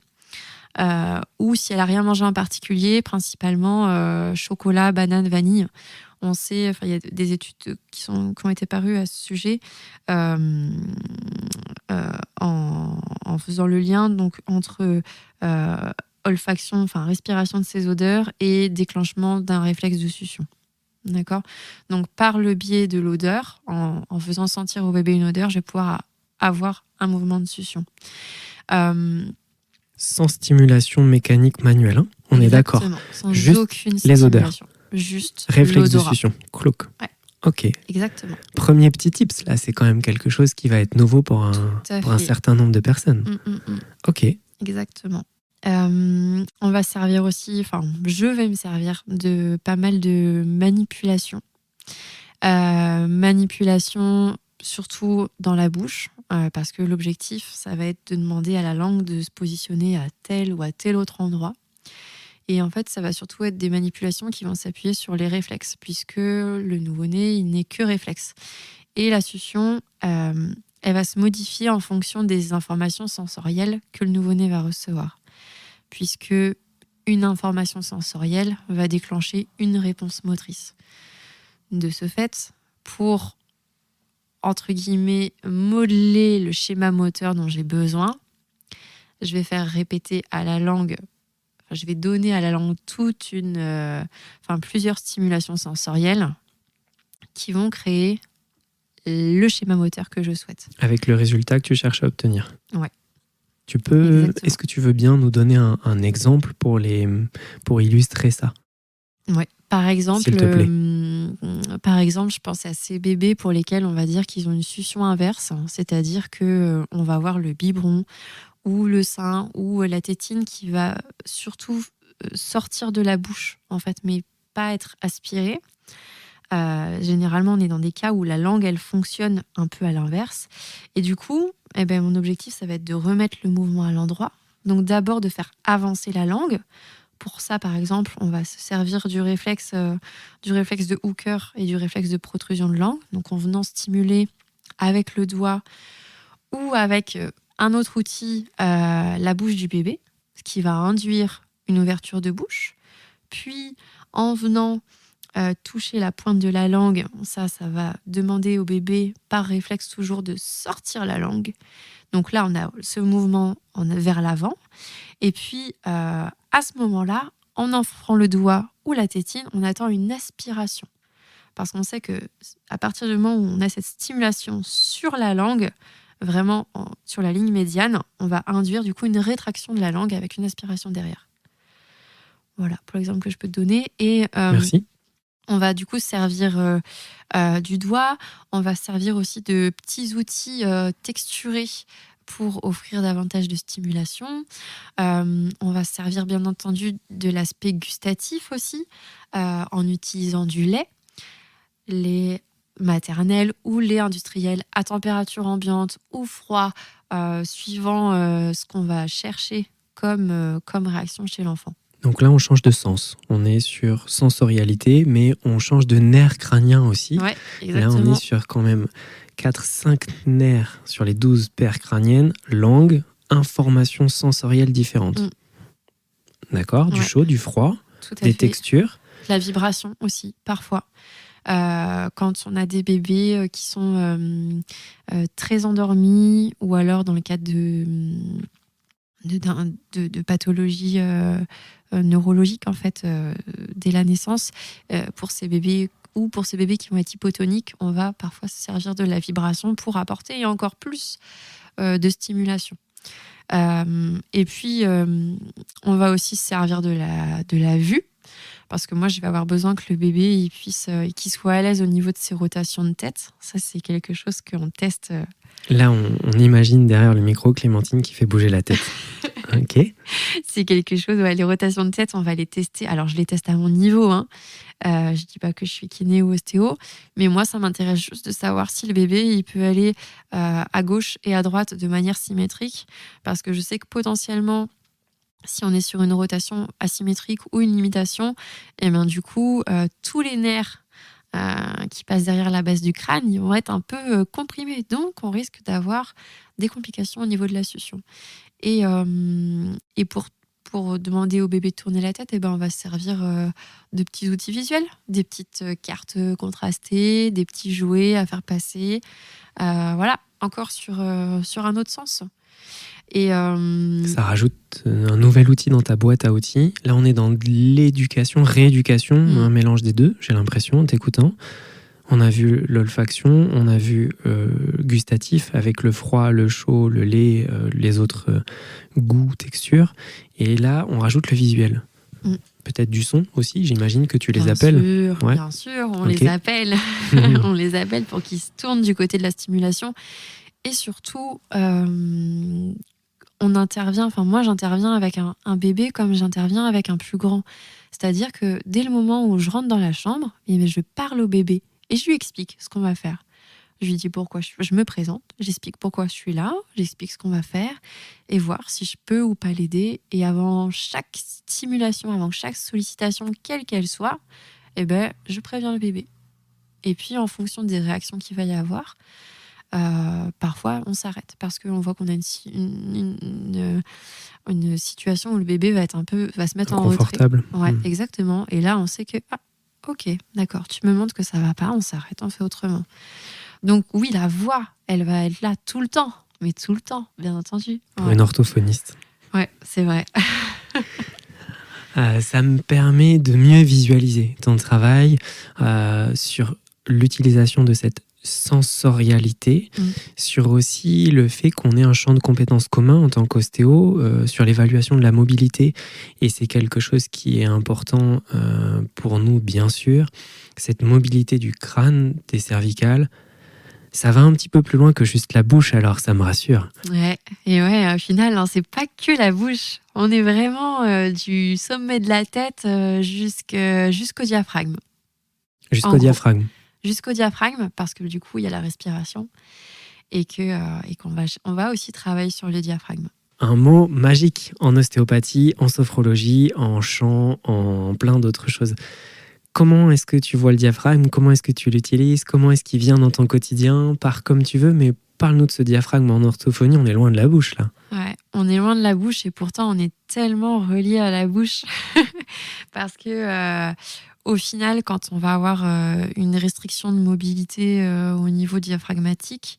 Ou si elle a rien mangé en particulier, principalement chocolat, banane, vanille. On sait, il y a des études qui ont été parues à ce sujet en faisant le lien donc entre olfaction, respiration de ces odeurs et déclenchement d'un réflexe de succion. D'accord ? Donc par le biais de l'odeur, en faisant sentir au bébé une odeur, je vais pouvoir avoir un mouvement de succion. Sans stimulation mécanique manuelle, hein ? On est d'accord. Sans juste aucune les odeurs. Juste réflexe l'odorat. de succion. Clouc. Ouais. Ok. Exactement. Premier petit tips, là, c'est quand même quelque chose qui va être nouveau pour un certain nombre de personnes. Ok. Exactement. On va servir aussi, je vais me servir de pas mal de manipulations. Manipulation surtout dans la bouche, parce que l'objectif, ça va être de demander à la langue de se positionner à tel ou à tel autre endroit. Et en fait, ça va surtout être des manipulations qui vont s'appuyer sur les réflexes, puisque le nouveau-né, il n'est que réflexe. Et la succion, elle va se modifier en fonction des informations sensorielles que le nouveau-né va recevoir. Puisque une information sensorielle va déclencher une réponse motrice. De ce fait, pour, entre guillemets, modeler le schéma moteur dont j'ai besoin, je vais faire répéter à la langue, je vais donner à la langue plusieurs stimulations sensorielles qui vont créer le schéma moteur que je souhaite. Avec le résultat que tu cherches à obtenir. Ouais. Est-ce que tu veux bien nous donner un exemple pour illustrer ça ? Ouais. Par exemple, s'il te plaît. Je pense à ces bébés pour lesquels on va dire qu'ils ont une succion inverse, c'est-à-dire que on va avoir le biberon ou le sein ou la tétine qui va surtout sortir de la bouche, en fait, mais pas être aspirée. Généralement, on est dans des cas où la langue, elle fonctionne un peu à l'inverse. Et du coup, mon objectif, ça va être de remettre le mouvement à l'endroit. Donc d'abord de faire avancer la langue. Pour ça, par exemple, on va se servir du réflexe de Hooker et du réflexe de protrusion de langue. Donc en venant stimuler avec le doigt ou avec un autre outil, la bouche du bébé, ce qui va induire une ouverture de bouche. Puis, en venant toucher la pointe de la langue, ça va demander au bébé, par réflexe toujours, de sortir la langue. Donc là, on a ce mouvement vers l'avant. Et puis, à ce moment-là, en offrant le doigt ou la tétine, on attend une aspiration. Parce qu'on sait qu'à partir du moment où on a cette stimulation sur la langue, vraiment sur la ligne médiane, on va induire du coup une rétraction de la langue avec une aspiration derrière. Voilà, pour l'exemple que je peux te donner. Et, Merci. On va du coup servir du doigt. On va servir aussi de petits outils texturés pour offrir davantage de stimulation. On va se servir bien entendu de l'aspect gustatif aussi, en utilisant du lait maternel ou lait industriel à température ambiante ou froid, suivant ce qu'on va chercher comme réaction chez l'enfant. Donc là, on change de sens. On est sur sensorialité, mais on change de nerf crânien aussi. Ouais, Là, on exactement. est sur quand même 4-5 nerfs sur les 12 paires crâniennes, langue, informations sensorielles différentes. D'accord ? Du Ouais. chaud, du froid, Tout à des fait. textures. La vibration aussi, parfois. Quand on a des bébés qui sont très endormis, ou alors dans le cadre de pathologies neurologiques, en fait, dès la naissance, pour ces bébés ou pour ces bébés qui vont être hypotoniques, on va parfois se servir de la vibration pour apporter encore plus de stimulation. Et puis, on va aussi se servir de la vue, parce que moi, je vais avoir besoin que le bébé qu'il soit à l'aise au niveau de ses rotations de tête. Ça, c'est quelque chose qu'on teste. Là, on imagine derrière le micro Clémentine qui fait bouger la tête. Ok. C'est quelque chose, les rotations de tête, on va les tester. Alors, je les teste à mon niveau, hein. Je dis pas que je suis kiné ou ostéo, mais moi, ça m'intéresse juste de savoir si le bébé, il peut aller à gauche et à droite de manière symétrique, parce que je sais que potentiellement, si on est sur une rotation asymétrique ou une limitation, et bien du coup, tous les nerfs qui passent derrière la base du crâne, ils vont être un peu comprimés. Donc, on risque d'avoir des complications au niveau de la succion. Et pour demander au bébé de tourner la tête, on va se servir de petits outils visuels, des petites cartes contrastées, des petits jouets à faire passer. Voilà, encore sur un autre sens. Et Ça rajoute un nouvel outil dans ta boîte à outils. Là, on est dans de l'éducation, rééducation, un mélange des deux, j'ai l'impression, en t'écoutant. On a vu l'olfaction, on a vu gustatif avec le froid, le chaud, le lait, les autres goûts, textures. Et là, on rajoute le visuel. Peut-être du son aussi, j'imagine que tu les appelles. Bien sûr, on les appelle. On les appelle pour qu'ils se tournent du côté de la stimulation. Et surtout, moi j'interviens avec un bébé comme j'interviens avec un plus grand. C'est-à-dire que dès le moment où je rentre dans la chambre, je parle au bébé et je lui explique ce qu'on va faire. Je lui dis pourquoi je me présente, j'explique pourquoi je suis là, j'explique ce qu'on va faire et voir si je peux ou pas l'aider. Et avant chaque stimulation, avant chaque sollicitation, quelle qu'elle soit, je préviens le bébé. Et puis en fonction des réactions qu'il va y avoir, parfois on s'arrête parce qu'on voit qu'on a une situation où le bébé va se mettre en retrait. Confortable. Ouais, exactement. Et là, on sait que ok, d'accord, tu me montres que ça va pas, on s'arrête, on fait autrement. Donc oui, la voix, elle va être là tout le temps, mais tout le temps, bien entendu. Pour une orthophoniste. Ouais, c'est vrai. Ça me permet de mieux visualiser ton travail sur l'utilisation de cette sensorialité, sur aussi le fait qu'on ait un champ de compétences commun en tant qu'ostéo, sur l'évaluation de la mobilité. Et c'est quelque chose qui est important pour nous, bien sûr. Cette mobilité du crâne, des cervicales, ça va un petit peu plus loin que juste la bouche, alors ça me rassure. Ouais, et au final, c'est pas que la bouche. On est vraiment du sommet de la tête jusqu'au diaphragme. Jusqu'au diaphragme. Jusqu'au diaphragme, parce que du coup, il y a la respiration et qu'on va aussi travailler sur le diaphragme. Un mot magique en ostéopathie, en sophrologie, en chant, en plein d'autres choses. Comment est-ce que tu vois le diaphragme ? Comment est-ce que tu l'utilises ? Comment est-ce qu'il vient dans ton quotidien ? Pars comme tu veux, mais parle-nous de ce diaphragme en orthophonie. On est loin de la bouche, là. Ouais, on est loin de la bouche et pourtant, on est tellement relié à la bouche. Parce que, au final, quand on va avoir une restriction de mobilité au niveau diaphragmatique,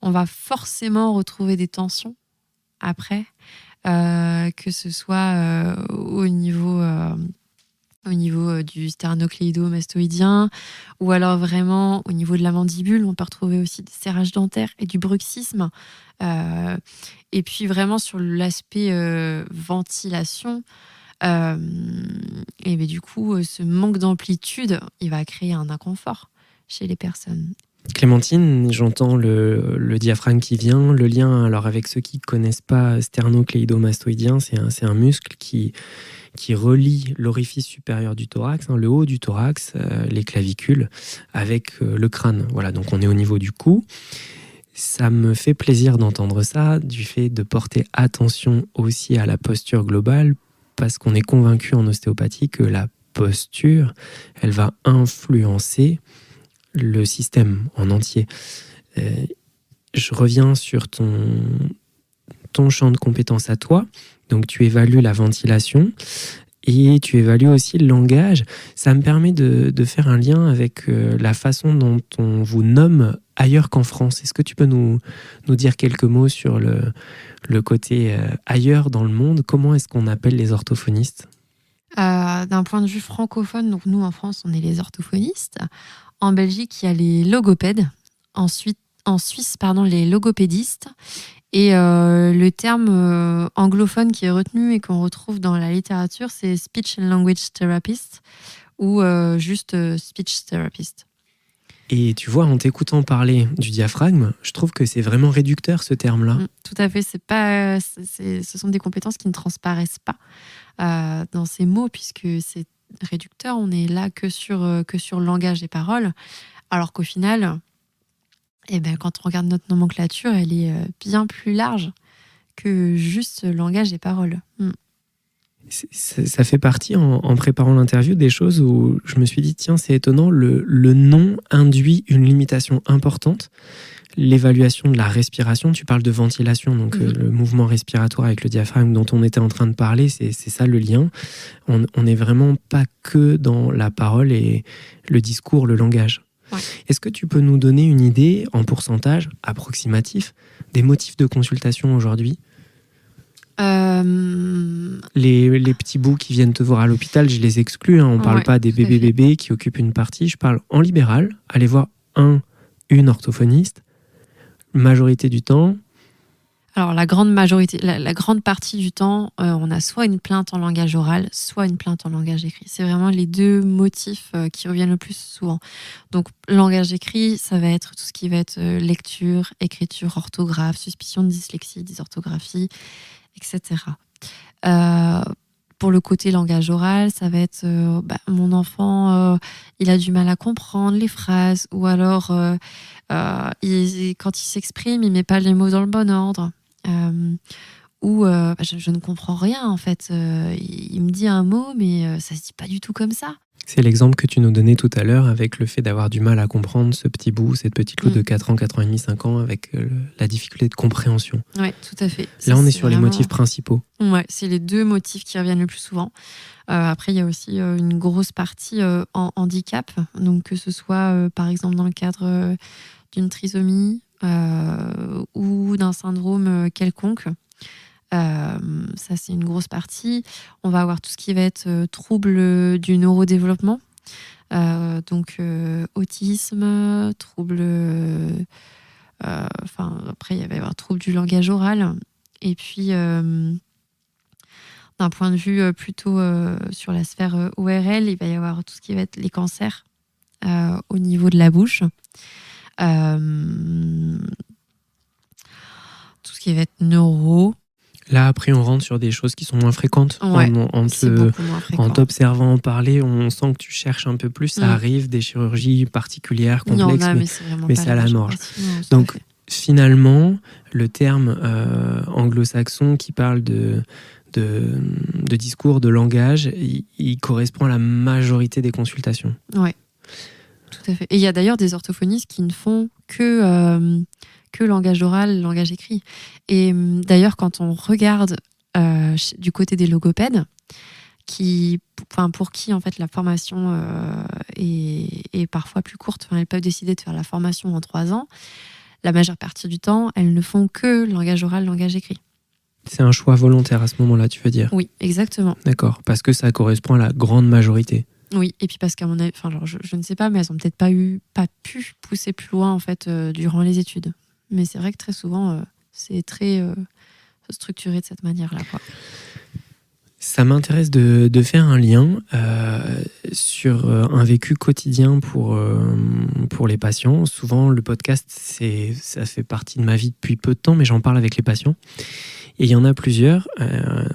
on va forcément retrouver des tensions après, que ce soit au niveau du sternocléido-mastoïdien, ou alors vraiment au niveau de la mandibule. On peut retrouver aussi des serrages dentaires et du bruxisme. Et puis vraiment sur l'aspect ventilation, du coup, ce manque d'amplitude, il va créer un inconfort chez les personnes. Clémentine, j'entends le diaphragme qui vient, le lien, alors avec ceux qui ne connaissent pas, sternocléidomastoïdien, c'est un muscle qui relie l'orifice supérieur du thorax, le haut du thorax, les clavicules, avec le crâne. Voilà, donc on est au niveau du cou. Ça me fait plaisir d'entendre ça, du fait de porter attention aussi à la posture globale, parce qu'on est convaincu en ostéopathie que la posture, elle va influencer le système en entier. Je reviens sur ton champ de compétences à toi. Donc tu évalues la ventilation et tu évalues aussi le langage. Ça me permet de faire un lien avec la façon dont on vous nomme ailleurs qu'en France. Est-ce que tu peux nous dire quelques mots sur le côté ailleurs dans le monde? Comment est-ce qu'on appelle les orthophonistes? D'un point de vue francophone, donc nous en France, on est les orthophonistes. En Belgique, il y a les logopèdes. Ensuite, en Suisse, les logopédistes. Et le terme anglophone qui est retenu et qu'on retrouve dans la littérature, c'est Speech and Language Therapist ou juste Speech Therapist. Et tu vois, en t'écoutant parler du diaphragme, je trouve que c'est vraiment réducteur ce terme-là. Tout à fait. Ce sont des compétences qui ne transparaissent pas dans ces mots puisque c'est réducteur. On est là que sur langage et parole. Alors qu'au final, quand on regarde notre nomenclature, elle est bien plus large que juste langage et parole. Ça fait partie, en préparant l'interview, des choses où je me suis dit, tiens, c'est étonnant, le nom induit une limitation importante. L'évaluation de la respiration, tu parles de ventilation, donc le mouvement respiratoire avec le diaphragme dont on était en train de parler, c'est ça le lien. On n'est vraiment pas que dans la parole et le discours, le langage. Ouais. Est-ce que tu peux nous donner une idée, en pourcentage approximatif, des motifs de consultation aujourd'hui ? Les petits bouts qui viennent te voir à l'hôpital, je les exclus. On ne parle pas des bébés qui occupent une partie. Je parle en libéral. Allez voir une orthophoniste. Majorité du temps. Alors la grande partie du temps, on a soit une plainte en langage oral, soit une plainte en langage écrit. C'est vraiment les deux motifs qui reviennent le plus souvent. Donc langage écrit, ça va être tout ce qui va être lecture, écriture, orthographe, suspicion de dyslexie, dysorthographie, etc. Pour le côté langage oral, ça va être mon enfant, il a du mal à comprendre les phrases, ou alors quand il s'exprime, il met pas les mots dans le bon ordre. Je ne comprends rien en fait. Il me dit un mot, mais ça se dit pas du tout comme ça. C'est l'exemple que tu nous donnais tout à l'heure avec le fait d'avoir du mal à comprendre ce petit bout, cette petite loupe de 4 ans, 4 ans et demi, 5 ans, avec la difficulté de compréhension. Oui, tout à fait. Là, on est sur les motifs principaux. Ouais, c'est les deux motifs qui reviennent le plus souvent. Après, il y a aussi une grosse partie en handicap. Donc, que ce soit, par exemple, dans le cadre d'une trisomie ou d'un syndrome quelconque. Ça, c'est une grosse partie. On va avoir tout ce qui va être trouble du neurodéveloppement. Donc, autisme, trouble... après, il va y avoir trouble du langage oral. Et puis, d'un point de vue plutôt sur la sphère ORL, il va y avoir tout ce qui va être les cancers au niveau de la bouche. Tout ce qui va être neuro. Là, après, on rentre sur des choses qui sont moins fréquentes. Ouais, en t'observant parler, on sent que tu cherches un peu plus. Ça arrive, des chirurgies particulières, complexes, mais c'est à la marge. Donc, finalement, le terme anglo-saxon qui parle de discours, de langage, il correspond à la majorité des consultations. Oui, tout à fait. Et il y a d'ailleurs des orthophonistes qui ne font que langage oral, langage écrit. Et d'ailleurs, quand on regarde du côté des logopèdes, pour qui en fait la formation est parfois plus courte, elles peuvent décider de faire la formation en 3 ans, la majeure partie du temps, elles ne font que langage oral, langage écrit. C'est un choix volontaire à ce moment-là, tu veux dire? Oui, exactement. D'accord, parce que ça correspond à la grande majorité. Oui, et puis parce qu'à mon avis, je ne sais pas, mais elles n'ont peut-être pas pu pousser plus loin en fait durant les études. Mais c'est vrai que très souvent, c'est très structuré de cette manière-là, quoi. Ça m'intéresse de faire un lien sur un vécu quotidien pour les patients. Souvent, le podcast, ça fait partie de ma vie depuis peu de temps, mais j'en parle avec les patients. Et il y en a plusieurs,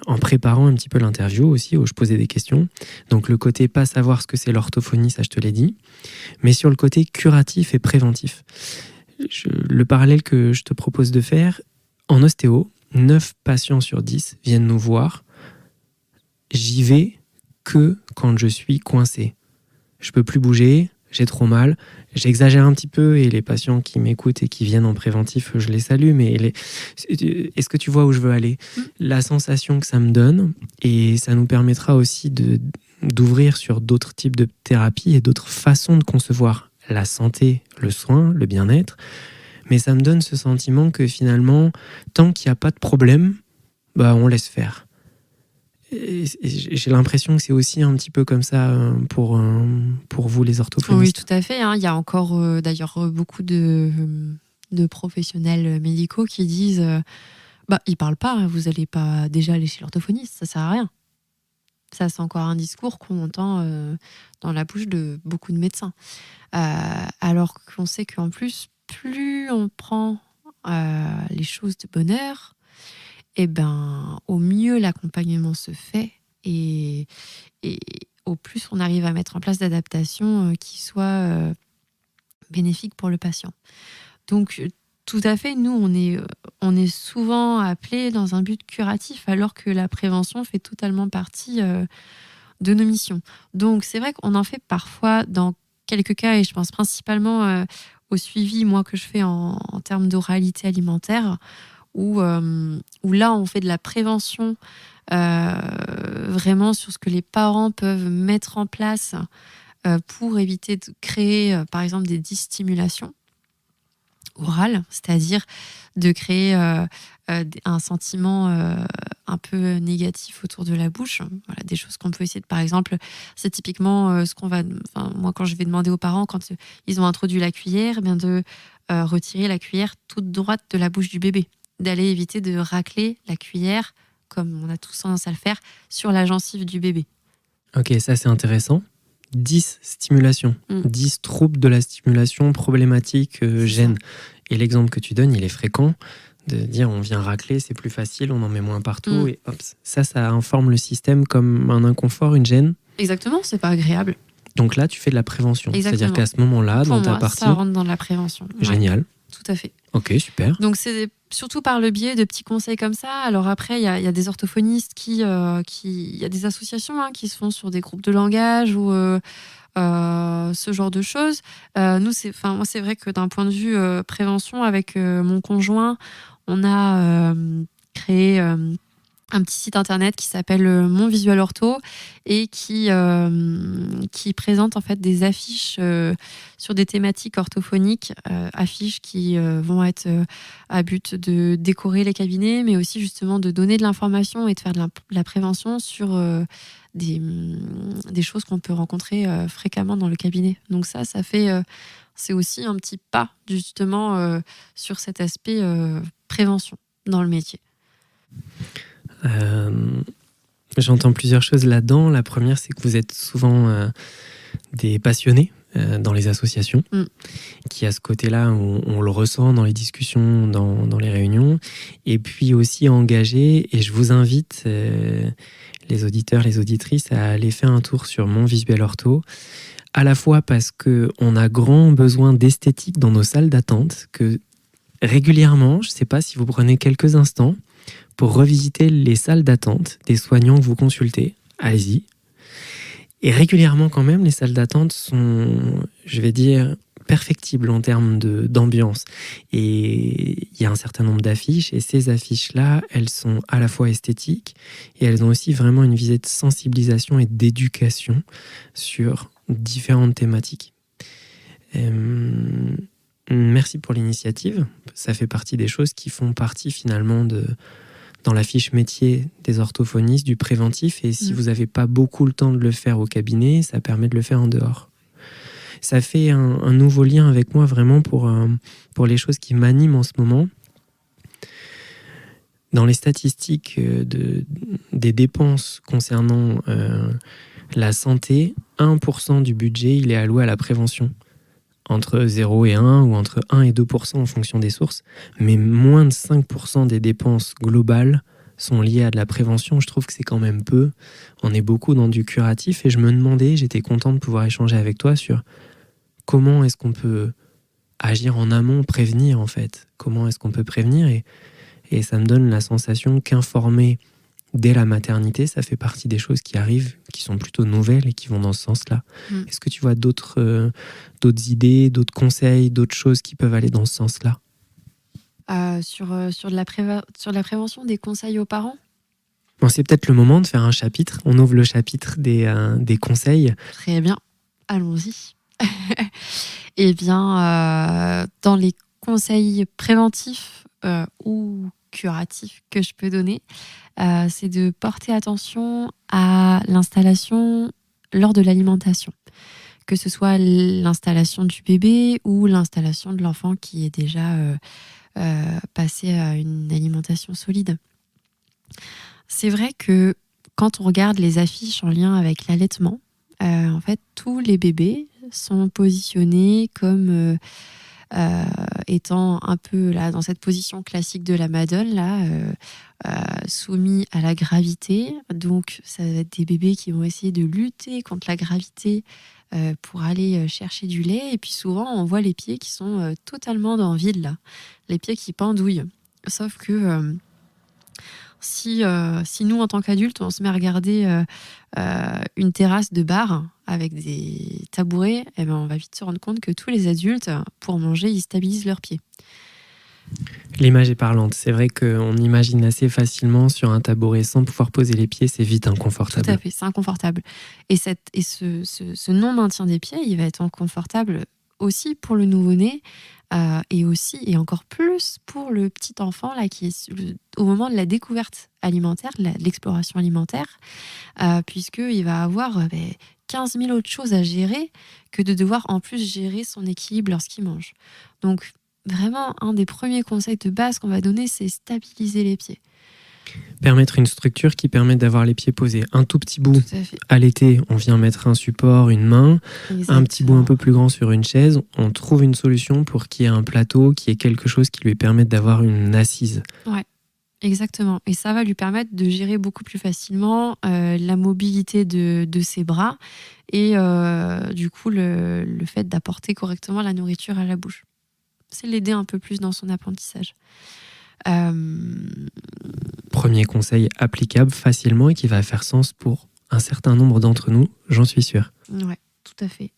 en préparant un petit peu l'interview aussi, où je posais des questions. Donc le côté pas savoir ce que c'est l'orthophonie, ça je te l'ai dit. Mais sur le côté curatif et préventif. Le parallèle que je te propose de faire, en ostéo, 9 patients sur 10 viennent nous voir. J'y vais que quand je suis coincé. Je peux plus bouger, j'ai trop mal. J'exagère un petit peu et les patients qui m'écoutent et qui viennent en préventif, je les salue. Mais est-ce que tu vois où je veux aller ? La sensation que ça me donne, et ça nous permettra aussi d'ouvrir sur d'autres types de thérapies et d'autres façons de concevoir la santé, le soin, le bien-être. Mais ça me donne ce sentiment que finalement, tant qu'il n'y a pas de problème, on laisse faire. Et j'ai l'impression que c'est aussi un petit peu comme ça pour vous les orthophonistes. Oui, tout à fait. Il y a encore d'ailleurs beaucoup de professionnels médicaux qui disent ils parlent pas, vous n'allez pas déjà aller chez l'orthophoniste, ça sert à rien. Ça, c'est encore un discours qu'on entend dans la bouche de beaucoup de médecins. Alors qu'on sait qu'en plus, plus on prend les choses de bonne heure, au mieux l'accompagnement se fait et au plus on arrive à mettre en place d'adaptations qui soient bénéfiques pour le patient. Donc, tout à fait, nous, on est souvent appelés dans un but curatif, alors que la prévention fait totalement partie de nos missions. Donc, c'est vrai qu'on en fait parfois dans quelques cas, et je pense principalement au suivi, moi, que je fais en termes d'oralité alimentaire, où là, on fait de la prévention vraiment sur ce que les parents peuvent mettre en place pour éviter de créer, par exemple, des dystimulations orales, c'est-à-dire de créer un sentiment un peu négatif autour de la bouche. Voilà, des choses qu'on peut essayer de, par exemple, c'est typiquement ce qu'on va... moi, quand je vais demander aux parents, quand ils ont introduit la cuillère, de retirer la cuillère toute droite de la bouche du bébé, d'aller éviter de racler la cuillère, comme on a tous tendance à le faire, sur la gencive du bébé. Ok, ça c'est intéressant. 10 stimulations, 10 troubles de la stimulation problématiques, gênes. Et l'exemple que tu donnes, il est fréquent, de dire on vient racler, c'est plus facile, on en met moins partout, et hop, ça informe le système comme un inconfort, une gêne. Exactement, c'est pas agréable. Donc là, tu fais de la prévention. Exactement. C'est-à-dire qu'à ce moment-là, pour dans ta moi, partie... ça rentre dans la prévention. Génial. Ouais, tout à fait. Ok, super. Donc c'est surtout par le biais de petits conseils comme ça. Alors après, il y a des orthophonistes il y a des associations qui se font sur des groupes de langage ou ce genre de choses. Moi, c'est vrai que d'un point de vue prévention, avec mon conjoint, on a créé un petit site internet qui s'appelle Mon Visuel Ortho et qui présente en fait des affiches sur des thématiques orthophoniques, affiches qui vont être à but de décorer les cabinets, mais aussi justement de donner de l'information et de faire de la prévention sur des choses qu'on peut rencontrer fréquemment dans le cabinet. Donc ça fait c'est aussi un petit pas justement sur cet aspect prévention dans le métier. J'entends plusieurs choses là-dedans. La première, c'est que vous êtes souvent des passionnés dans les associations, qui à ce côté-là, on le ressent dans les discussions, dans les réunions, et puis aussi engagés. Et je vous invite, les auditeurs, les auditrices, à aller faire un tour sur Mon Visuel Ortho, à la fois parce qu'on a grand besoin d'esthétique dans nos salles d'attente, que régulièrement, je ne sais pas si vous prenez quelques instants, pour revisiter les salles d'attente des soignants que vous consultez. Allez-y. Et régulièrement, quand même, les salles d'attente sont, je vais dire, perfectibles en termes d'ambiance. Et il y a un certain nombre d'affiches, et ces affiches-là, elles sont à la fois esthétiques, et elles ont aussi vraiment une visée de sensibilisation et d'éducation sur différentes thématiques. Merci pour l'initiative. Ça fait partie des choses qui font partie finalement dans la fiche métier des orthophonistes, du préventif. Et si vous n'avez pas beaucoup le temps de le faire au cabinet, ça permet de le faire en dehors. Ça fait un nouveau lien avec moi vraiment pour les choses qui m'animent en ce moment. Dans les statistiques des dépenses concernant la santé, 1% du budget il est alloué à la prévention. Entre 0 et 1 ou entre 1 et 2% en fonction des sources. Mais moins de 5% des dépenses globales sont liées à de la prévention. Je trouve que c'est quand même peu. On est beaucoup dans du curatif et je me demandais, j'étais content de pouvoir échanger avec toi sur comment est-ce qu'on peut agir en amont, prévenir en fait. Comment est-ce qu'on peut prévenir et ça me donne la sensation qu'informer dès la maternité, ça fait partie des choses qui arrivent, qui sont plutôt nouvelles et qui vont dans ce sens-là. Est-ce que tu vois d'autres idées, d'autres conseils, d'autres choses qui peuvent aller dans ce sens-là ? Sur de la prévention, des conseils aux parents ? Bon, c'est peut-être le moment de faire un chapitre. On ouvre le chapitre des conseils. Très bien, allons-y. Eh bien, dans les conseils préventifs ou curatifs que je peux donner, c'est de porter attention à l'installation lors de l'alimentation. Que ce soit l'installation du bébé ou l'installation de l'enfant qui est déjà passé à une alimentation solide. C'est vrai que quand on regarde les affiches en lien avec l'allaitement, en fait, tous les bébés sont positionnés comme étant un peu là, dans cette position classique de la Madone, là, soumis à la gravité. Donc, ça va être des bébés qui vont essayer de lutter contre la gravité pour aller chercher du lait. Et puis souvent, on voit les pieds qui sont totalement dans le vide, là. Les pieds qui pendouillent. Sauf que si nous, en tant qu'adultes, on se met à regarder une terrasse de bar avec des tabourets, eh ben, on va vite se rendre compte que tous les adultes, pour manger, ils stabilisent leurs pieds. L'image est parlante. C'est vrai qu'on imagine assez facilement sur un tabouret sans pouvoir poser les pieds, c'est vite inconfortable. Tout à fait, c'est inconfortable. Et ce non-maintien des pieds, il va être inconfortable aussi pour le nouveau-né et aussi, et encore plus pour le petit enfant là, qui est au moment de la découverte alimentaire, de l'exploration alimentaire, puisqu'il va avoir 15 000 autres choses à gérer que de devoir en plus gérer son équilibre lorsqu'il mange. Donc, vraiment, un des premiers conseils de base qu'on va donner, c'est stabiliser les pieds. Permettre une structure qui permet d'avoir les pieds posés. Un tout petit bout à l'été, on vient mettre un support, une main. Exactement. Un petit bout un peu plus grand sur une chaise. On trouve une solution pour qu'il y ait un plateau, qu'il y ait quelque chose qui lui permette d'avoir une assise. Ouais, exactement. Et ça va lui permettre de gérer beaucoup plus facilement la mobilité de ses bras et du coup le fait d'apporter correctement la nourriture à la bouche. C'est l'aider un peu plus dans son apprentissage. Premier conseil applicable facilement et qui va faire sens pour un certain nombre d'entre nous, j'en suis sûr. Ouais, tout à fait.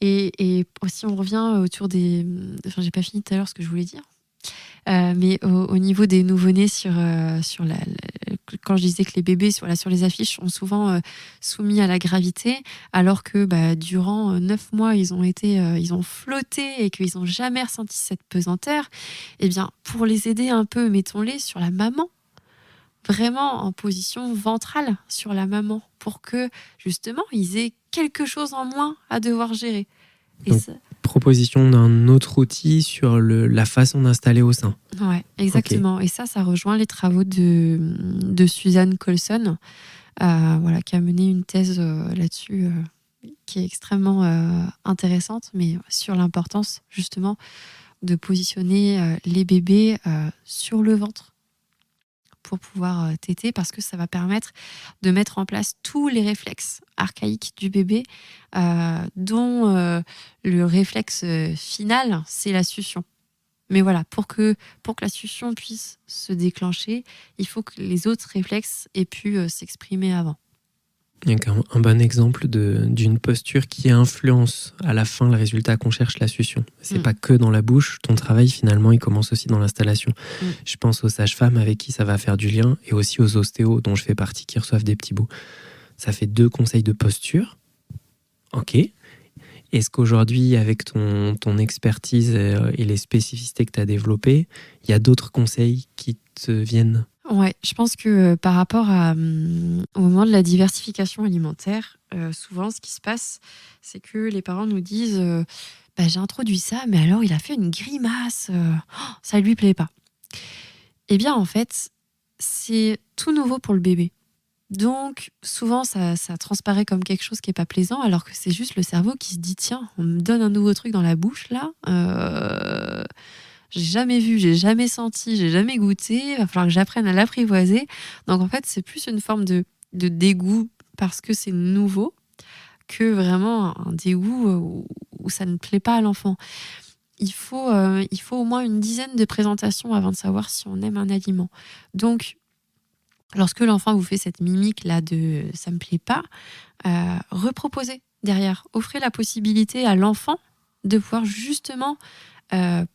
Et si on revient autour des... Enfin, j'ai pas fini tout à l'heure ce que je voulais dire. Mais au niveau des nouveau-nés quand je disais que les bébés sur les affiches sont souvent soumis à la gravité, alors que durant 9 mois ils ont flotté et qu'ils n'ont jamais ressenti cette pesanteur, eh bien pour les aider un peu, mettons-les sur la maman, vraiment en position ventrale sur la maman, pour que justement ils aient quelque chose en moins à devoir gérer. Et donc, proposition d'un autre outil sur la façon d'installer au sein. Ouais, exactement. Okay. Et ça rejoint les travaux de Suzanne Colson, qui a mené une thèse là-dessus qui est extrêmement intéressante, mais sur l'importance justement de positionner les bébés sur le ventre pour pouvoir téter, parce que ça va permettre de mettre en place tous les réflexes archaïques du bébé, dont le réflexe final, c'est la succion. Mais voilà, pour que la succion puisse se déclencher, il faut que les autres réflexes aient pu s'exprimer avant. Il y a un bon exemple d'une posture qui influence à la fin le résultat qu'on cherche, la succion. C'est pas que dans la bouche, ton travail finalement il commence aussi dans l'installation. Je pense aux sages-femmes avec qui ça va faire du lien et aussi aux ostéos dont je fais partie qui reçoivent des petits bouts. Ça fait 2 conseils de posture. Ok. Est-ce qu'aujourd'hui, avec ton expertise et les spécificités que tu as développées, il y a d'autres conseils qui te viennent ? Ouais, je pense que par rapport au moment de la diversification alimentaire, souvent ce qui se passe, c'est que les parents nous disent j'ai introduit ça, mais alors il a fait une grimace, ça lui plaît pas. Eh bien en fait, c'est tout nouveau pour le bébé. Donc, souvent, ça transparaît comme quelque chose qui n'est pas plaisant, alors que c'est juste le cerveau qui se dit, tiens, on me donne un nouveau truc dans la bouche, là. J'ai jamais vu, j'ai jamais senti, j'ai jamais goûté. Il va falloir que j'apprenne à l'apprivoiser. Donc, en fait, c'est plus une forme de dégoût parce que c'est nouveau que vraiment un dégoût où ça ne plaît pas à l'enfant. Il faut au moins une dizaine de présentations avant de savoir si on aime un aliment. Donc, lorsque l'enfant vous fait cette mimique là de ça me plaît pas, reproposez derrière. Offrez la possibilité à l'enfant de pouvoir justement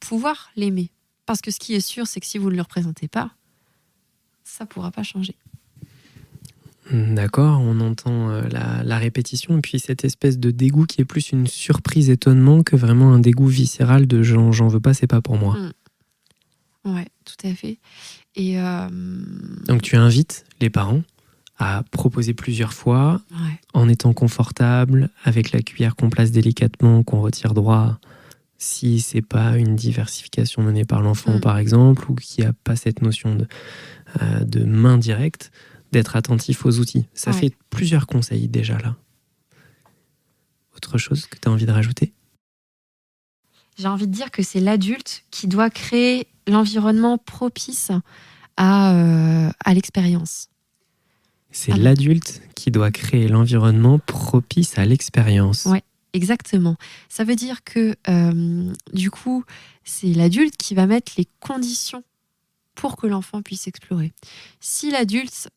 pouvoir l'aimer. Parce que ce qui est sûr, c'est que si vous ne le représentez pas, ça ne pourra pas changer. D'accord, on entend la répétition et puis cette espèce de dégoût qui est plus une surprise, étonnement que vraiment un dégoût viscéral de j'en veux pas, c'est pas pour moi. Ouais, tout à fait. Et donc tu invites les parents à proposer plusieurs fois, ouais. En étant confortable, avec la cuillère qu'on place délicatement, qu'on retire droit, si c'est pas une diversification menée par l'enfant par exemple, ou qu'il n'y a pas cette notion de main directe, d'être attentif aux outils. Ça fait plusieurs conseils déjà là. Autre chose que tu as envie de rajouter ? J'ai envie de dire que c'est l'adulte qui doit créer l'environnement propice à l'expérience. C'est l'adulte qui doit créer l'environnement propice à l'expérience. Oui, exactement. Ça veut dire que du coup, c'est l'adulte qui va mettre les conditions pour que l'enfant puisse explorer. Si l'adulte,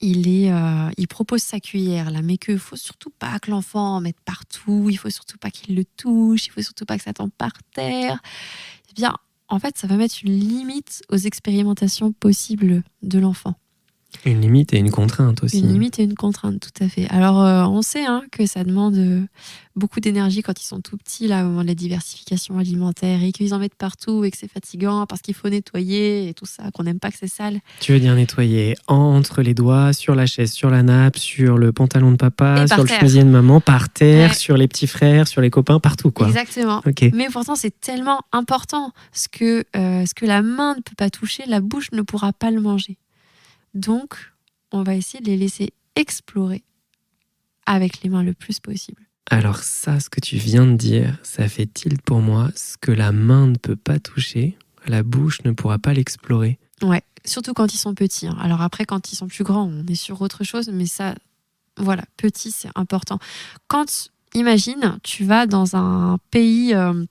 il propose sa cuillère, là, mais qu'il ne faut surtout pas que l'enfant en mette partout, il ne faut surtout pas qu'il le touche, il ne faut surtout pas que ça tombe par terre, eh bien, en fait, ça va mettre une limite aux expérimentations possibles de l'enfant. Une limite et une contrainte aussi. Une limite et une contrainte, tout à fait. Alors, on sait que ça demande beaucoup d'énergie quand ils sont tout petits, là, au moment de la diversification alimentaire, et qu'ils en mettent partout, et que c'est fatigant parce qu'il faut nettoyer, et tout ça, qu'on n'aime pas que c'est sale. Tu veux dire nettoyer entre les doigts, sur la chaise, sur la nappe, sur le pantalon de papa, sur le chemisier de maman, par terre, sur les petits frères, sur les copains, partout, quoi. Exactement. Okay. Mais pourtant, c'est tellement important. Ce que la main ne peut pas toucher, la bouche ne pourra pas le manger. Donc, on va essayer de les laisser explorer avec les mains le plus possible. Alors ça, ce que tu viens de dire, ça fait tilt pour moi. Ce que la main ne peut pas toucher, la bouche ne pourra pas l'explorer. Ouais, surtout quand ils sont petits. Alors après, quand ils sont plus grands, on est sur autre chose. Mais ça, voilà, petit, c'est important. Quand, imagine, tu vas dans un pays, je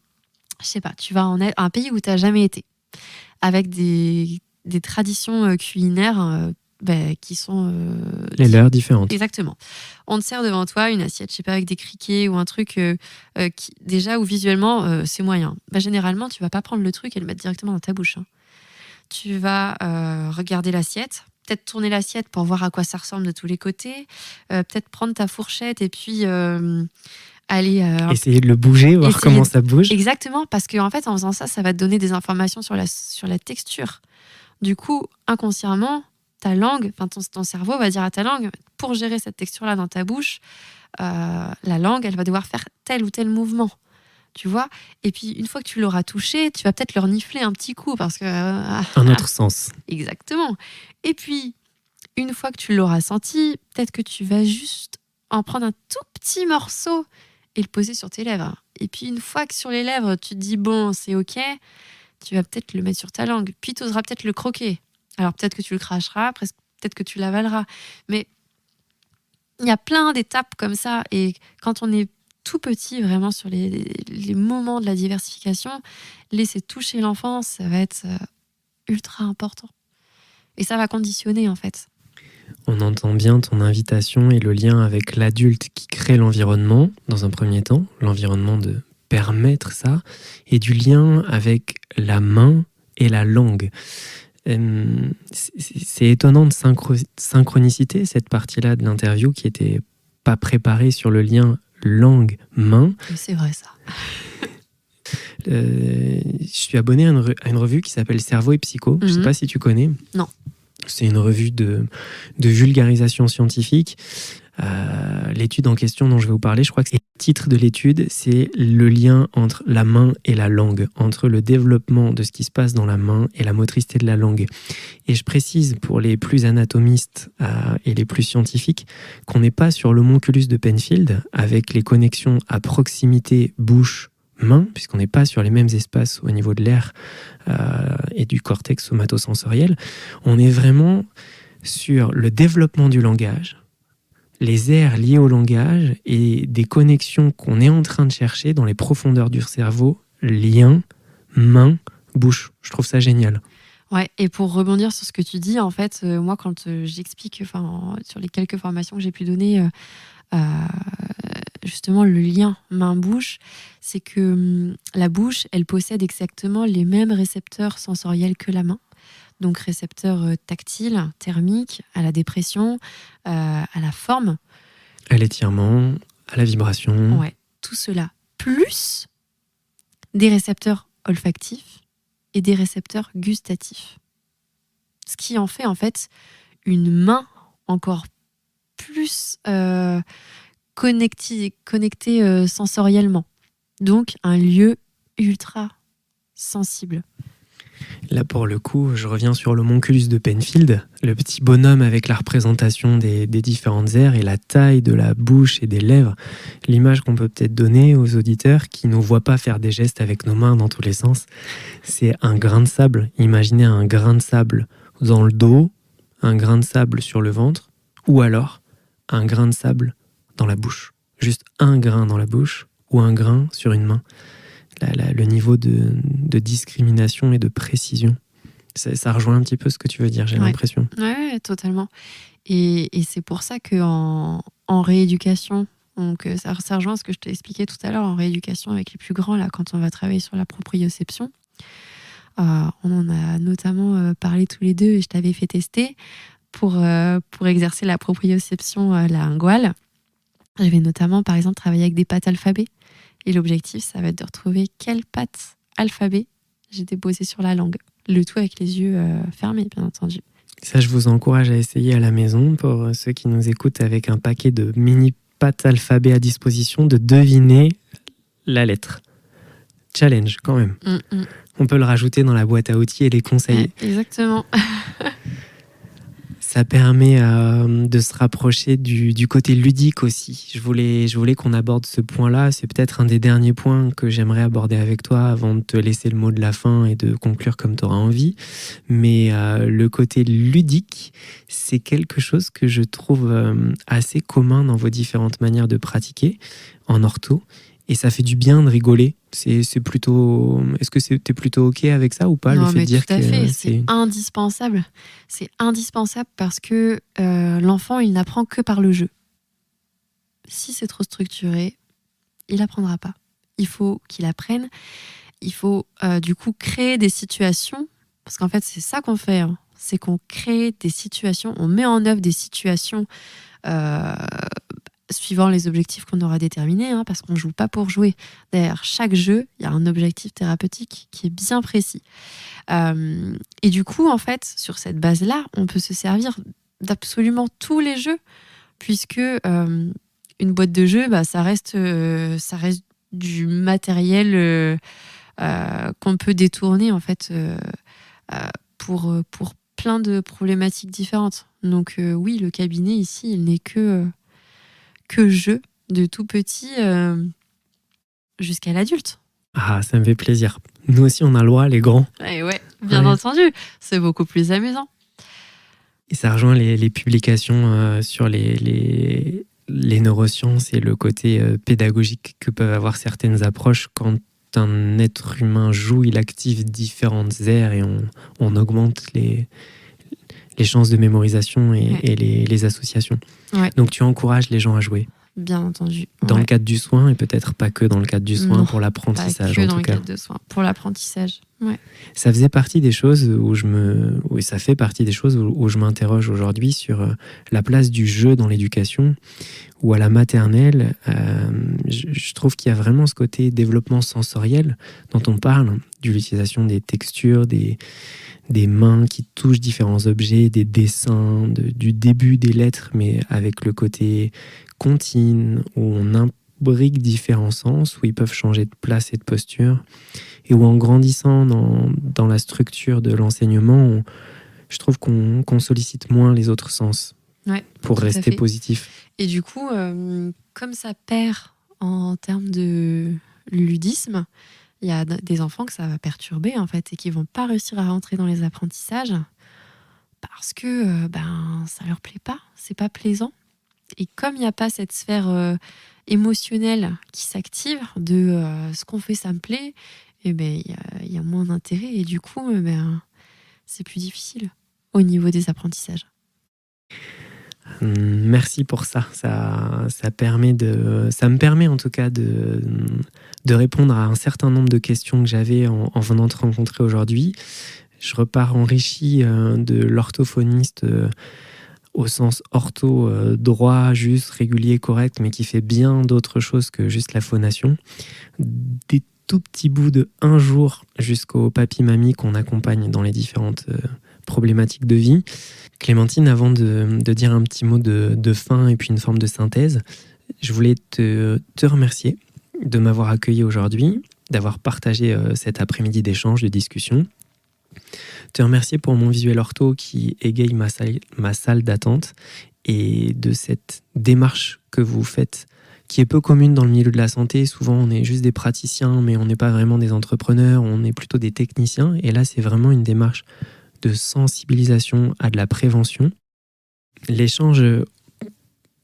sais pas, tu vas un pays où tu n'as jamais été, avec des traditions culinaires qui sont... les leurs différentes. Exactement. On te sert devant toi une assiette, je sais pas, avec des criquets ou un truc qui, déjà, où visuellement, c'est moyen. Généralement, tu vas pas prendre le truc et le mettre directement dans ta bouche. Tu vas regarder l'assiette, peut-être tourner l'assiette pour voir à quoi ça ressemble de tous les côtés, peut-être prendre ta fourchette et puis... essayer de le bouger, voir comment ça bouge. Exactement, parce qu'en fait, en faisant ça, ça va te donner des informations sur la texture. Du coup, inconsciemment, ta langue, ton cerveau va dire à ta langue, pour gérer cette texture-là dans ta bouche, la langue, elle va devoir faire tel ou tel mouvement. Tu vois ? Et puis, une fois que tu l'auras touché, tu vas peut-être le renifler un petit coup, parce que... un autre sens. Exactement. Et puis, une fois que tu l'auras senti, peut-être que tu vas juste en prendre un tout petit morceau et le poser sur tes lèvres. Et puis, une fois que sur les lèvres, tu te dis, bon, c'est OK, tu vas peut-être le mettre sur ta langue. Puis, tu oseras peut-être le croquer. Alors, peut-être que tu le cracheras, peut-être que tu l'avaleras. Mais il y a plein d'étapes comme ça. Et quand on est tout petit, vraiment, sur les moments de la diversification, laisser toucher l'enfant, ça va être ultra important. Et ça va conditionner, en fait. On entend bien ton invitation et le lien avec l'adulte qui crée l'environnement, dans un premier temps, l'environnement de permettre ça, et du lien avec la main et la langue. C'est étonnant de synchronicité, cette partie-là de l'interview qui n'était pas préparée sur le lien langue-main. C'est vrai, ça. Je suis abonné à une revue qui s'appelle Cerveau et Psycho. Je ne sais pas si tu connais. Non. C'est une revue de vulgarisation scientifique. L'étude en question dont je vais vous parler, je crois que le titre de l'étude, c'est le lien entre la main et la langue, entre le développement de ce qui se passe dans la main et la motricité de la langue. Et je précise pour les plus anatomistes et les plus scientifiques qu'on n'est pas sur l'homonculus de Penfield avec les connexions à proximité bouche-main, puisqu'on n'est pas sur les mêmes espaces au niveau de l'air et du cortex somatosensoriel. On est vraiment sur le développement du langage, les aires liées au langage et des connexions qu'on est en train de chercher dans les profondeurs du cerveau, lien, main, bouche. Je trouve ça génial. Ouais, et pour rebondir sur ce que tu dis, en fait, moi, quand j'explique, sur les quelques formations que j'ai pu donner, justement, le lien main-bouche, c'est que la bouche, elle possède exactement les mêmes récepteurs sensoriels que la main. Donc récepteurs tactiles, thermiques, à la dépression, à la forme. À l'étirement, à la vibration. Ouais, tout cela. Plus des récepteurs olfactifs et des récepteurs gustatifs. Ce qui en fait une main encore plus connectée sensoriellement. Donc un lieu ultra sensible. Là, pour le coup, je reviens sur l'homonculus de Penfield, le petit bonhomme avec la représentation des différentes aires et la taille de la bouche et des lèvres. L'image qu'on peut peut-être donner aux auditeurs qui ne nous voient pas faire des gestes avec nos mains dans tous les sens, c'est un grain de sable. Imaginez un grain de sable dans le dos, un grain de sable sur le ventre, ou alors un grain de sable dans la bouche. Juste un grain dans la bouche ou un grain sur une main. Le niveau de discrimination et de précision. Ça rejoint un petit peu ce que tu veux dire, j'ai l'impression. Ouais, totalement. Et c'est pour ça qu'en rééducation, donc ça rejoint ce que je t'ai expliqué tout à l'heure, en rééducation avec les plus grands, là, quand on va travailler sur la proprioception, on en a notamment parlé tous les deux et je t'avais fait tester pour exercer la proprioception linguale. J'avais notamment, par exemple, travaillé avec des pattes alphabet. Et l'objectif, ça va être de retrouver quelle patte alphabet j'ai déposée sur la langue. Le tout avec les yeux fermés, bien entendu. Ça, je vous encourage à essayer à la maison, pour ceux qui nous écoutent avec un paquet de mini pattes alphabet à disposition, de deviner la lettre. Challenge, quand même. On peut le rajouter dans la boîte à outils et les conseiller. Ouais, exactement. Ça permet de se rapprocher du côté ludique aussi. Je voulais qu'on aborde ce point-là. C'est peut-être un des derniers points que j'aimerais aborder avec toi avant de te laisser le mot de la fin et de conclure comme tu auras envie. Mais le côté ludique, c'est quelque chose que je trouve assez commun dans vos différentes manières de pratiquer en ortho. Et ça fait du bien de rigoler. C'est plutôt... Est-ce que t'es plutôt OK avec ça ou pas? Non, le fait mais de dire tout à que fait. C'est indispensable. C'est indispensable parce que l'enfant, il n'apprend que par le jeu. Si c'est trop structuré, il n'apprendra pas. Il faut qu'il apprenne. Il faut du coup créer des situations. Parce qu'en fait, c'est ça qu'on fait. Hein. C'est qu'on crée des situations. On met en œuvre des situations suivant les objectifs qu'on aura déterminés, hein, parce qu'on ne joue pas pour jouer. Derrière chaque jeu, il y a un objectif thérapeutique qui est bien précis. Et du coup, en fait, sur cette base-là, on peut se servir d'absolument tous les jeux, puisque une boîte de jeux, ça reste du matériel qu'on peut détourner, en fait, pour plein de problématiques différentes. Donc oui, le cabinet ici, il n'est que jeu, de tout petit jusqu'à l'adulte. Ah, ça me fait plaisir. Nous aussi, on a le droit, les grands. Et ouais, bien entendu. C'est beaucoup plus amusant. Et ça rejoint les publications sur les neurosciences et le côté pédagogique que peuvent avoir certaines approches. Quand un être humain joue, il active différentes aires et on augmente les chances de mémorisation et les associations. Ouais. Donc tu encourages les gens à jouer. Bien entendu. Dans le cadre du soin et peut-être pas que dans le cadre du soin, pour l'apprentissage pas que en tout cas. Dans le cadre du soin, pour l'apprentissage. Ouais. Ça faisait partie des choses ça fait partie des choses où je m'interroge aujourd'hui sur la place du jeu dans l'éducation, où à la maternelle, je trouve qu'il y a vraiment ce côté développement sensoriel dont on parle, de l'utilisation des textures, des mains qui touchent différents objets, des dessins, du début des lettres, mais avec le côté comptine, où on imbrique différents sens, où ils peuvent changer de place et de posture, et où en grandissant dans la structure de l'enseignement, je trouve qu'on sollicite moins les autres sens pour rester positif. Et du coup, comme ça perd en termes de ludisme, il y a des enfants que ça va perturber en fait et qui vont pas réussir à rentrer dans les apprentissages parce que ça leur plaît pas, c'est pas plaisant. Et comme il n'y a pas cette sphère émotionnelle qui s'active de ce qu'on fait ça me plaît, et il y a moins d'intérêt et du coup c'est plus difficile au niveau des apprentissages. Merci pour ça. Ça me permet en tout cas de répondre à un certain nombre de questions que j'avais en venant te rencontrer aujourd'hui. Je repars enrichi de l'orthophoniste au sens ortho, droit, juste, régulier, correct, mais qui fait bien d'autres choses que juste la phonation. Des tout petits bouts de un jour jusqu'au papy-mamie qu'on accompagne dans les différentes problématiques de vie. Clémentine, avant de dire un petit mot de fin et puis une forme de synthèse, je voulais te remercier de m'avoir accueilli aujourd'hui, d'avoir partagé cet après-midi d'échange, de discussion. Te remercier pour mon visuel ortho qui égaye ma salle d'attente et de cette démarche que vous faites qui est peu commune dans le milieu de la santé. Souvent, on est juste des praticiens, mais on n'est pas vraiment des entrepreneurs, on est plutôt des techniciens. Et là, c'est vraiment une démarche de sensibilisation à de la prévention. L'échange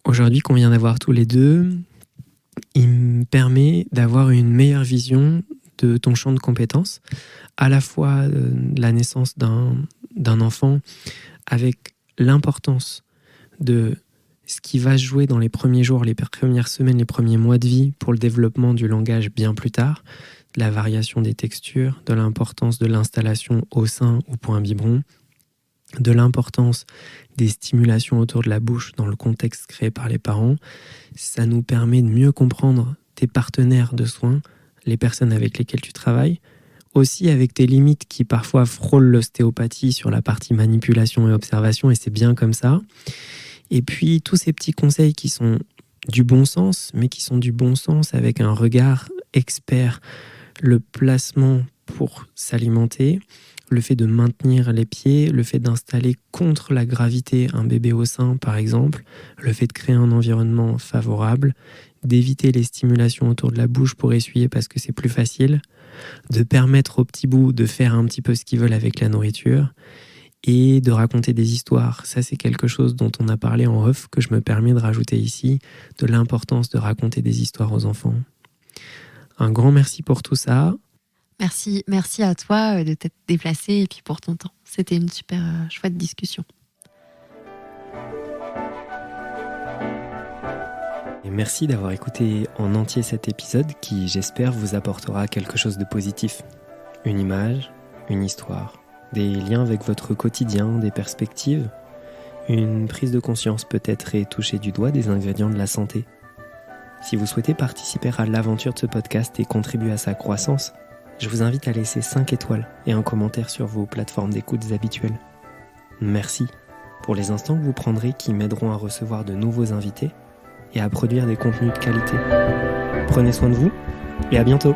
aujourd'hui qu'on vient d'avoir tous les deux, il me permet d'avoir une meilleure vision de ton champ de compétences, à la fois la naissance d'un enfant avec l'importance de ce qui va se jouer dans les premiers jours, les premières semaines, les premiers mois de vie pour le développement du langage bien plus tard, de la variation des textures, de l'importance de l'installation au sein ou point biberon, de l'importance des stimulations autour de la bouche dans le contexte créé par les parents. Ça nous permet de mieux comprendre tes partenaires de soins, les personnes avec lesquelles tu travailles, aussi avec tes limites qui parfois frôlent l'ostéopathie sur la partie manipulation et observation, et c'est bien comme ça. Et puis tous ces petits conseils qui sont du bon sens, mais qui sont du bon sens avec un regard expert, le placement pour s'alimenter, le fait de maintenir les pieds, le fait d'installer contre la gravité un bébé au sein par exemple, le fait de créer un environnement favorable, d'éviter les stimulations autour de la bouche pour essuyer parce que c'est plus facile, de permettre aux petits bouts de faire un petit peu ce qu'ils veulent avec la nourriture et de raconter des histoires. Ça, c'est quelque chose dont on a parlé en off, que je me permets de rajouter ici, de l'importance de raconter des histoires aux enfants. Un grand merci pour tout ça. Merci à toi de t'être déplacé et puis pour ton temps. C'était une super chouette discussion. Et merci d'avoir écouté en entier cet épisode qui, j'espère, vous apportera quelque chose de positif. Une image, une histoire, des liens avec votre quotidien, des perspectives, une prise de conscience peut-être et toucher du doigt des ingrédients de la santé. Si vous souhaitez participer à l'aventure de ce podcast et contribuer à sa croissance, je vous invite à laisser 5 étoiles et un commentaire sur vos plateformes d'écoute habituelles. Merci pour les instants que vous prendrez qui m'aideront à recevoir de nouveaux invités et à produire des contenus de qualité. Prenez soin de vous et à bientôt.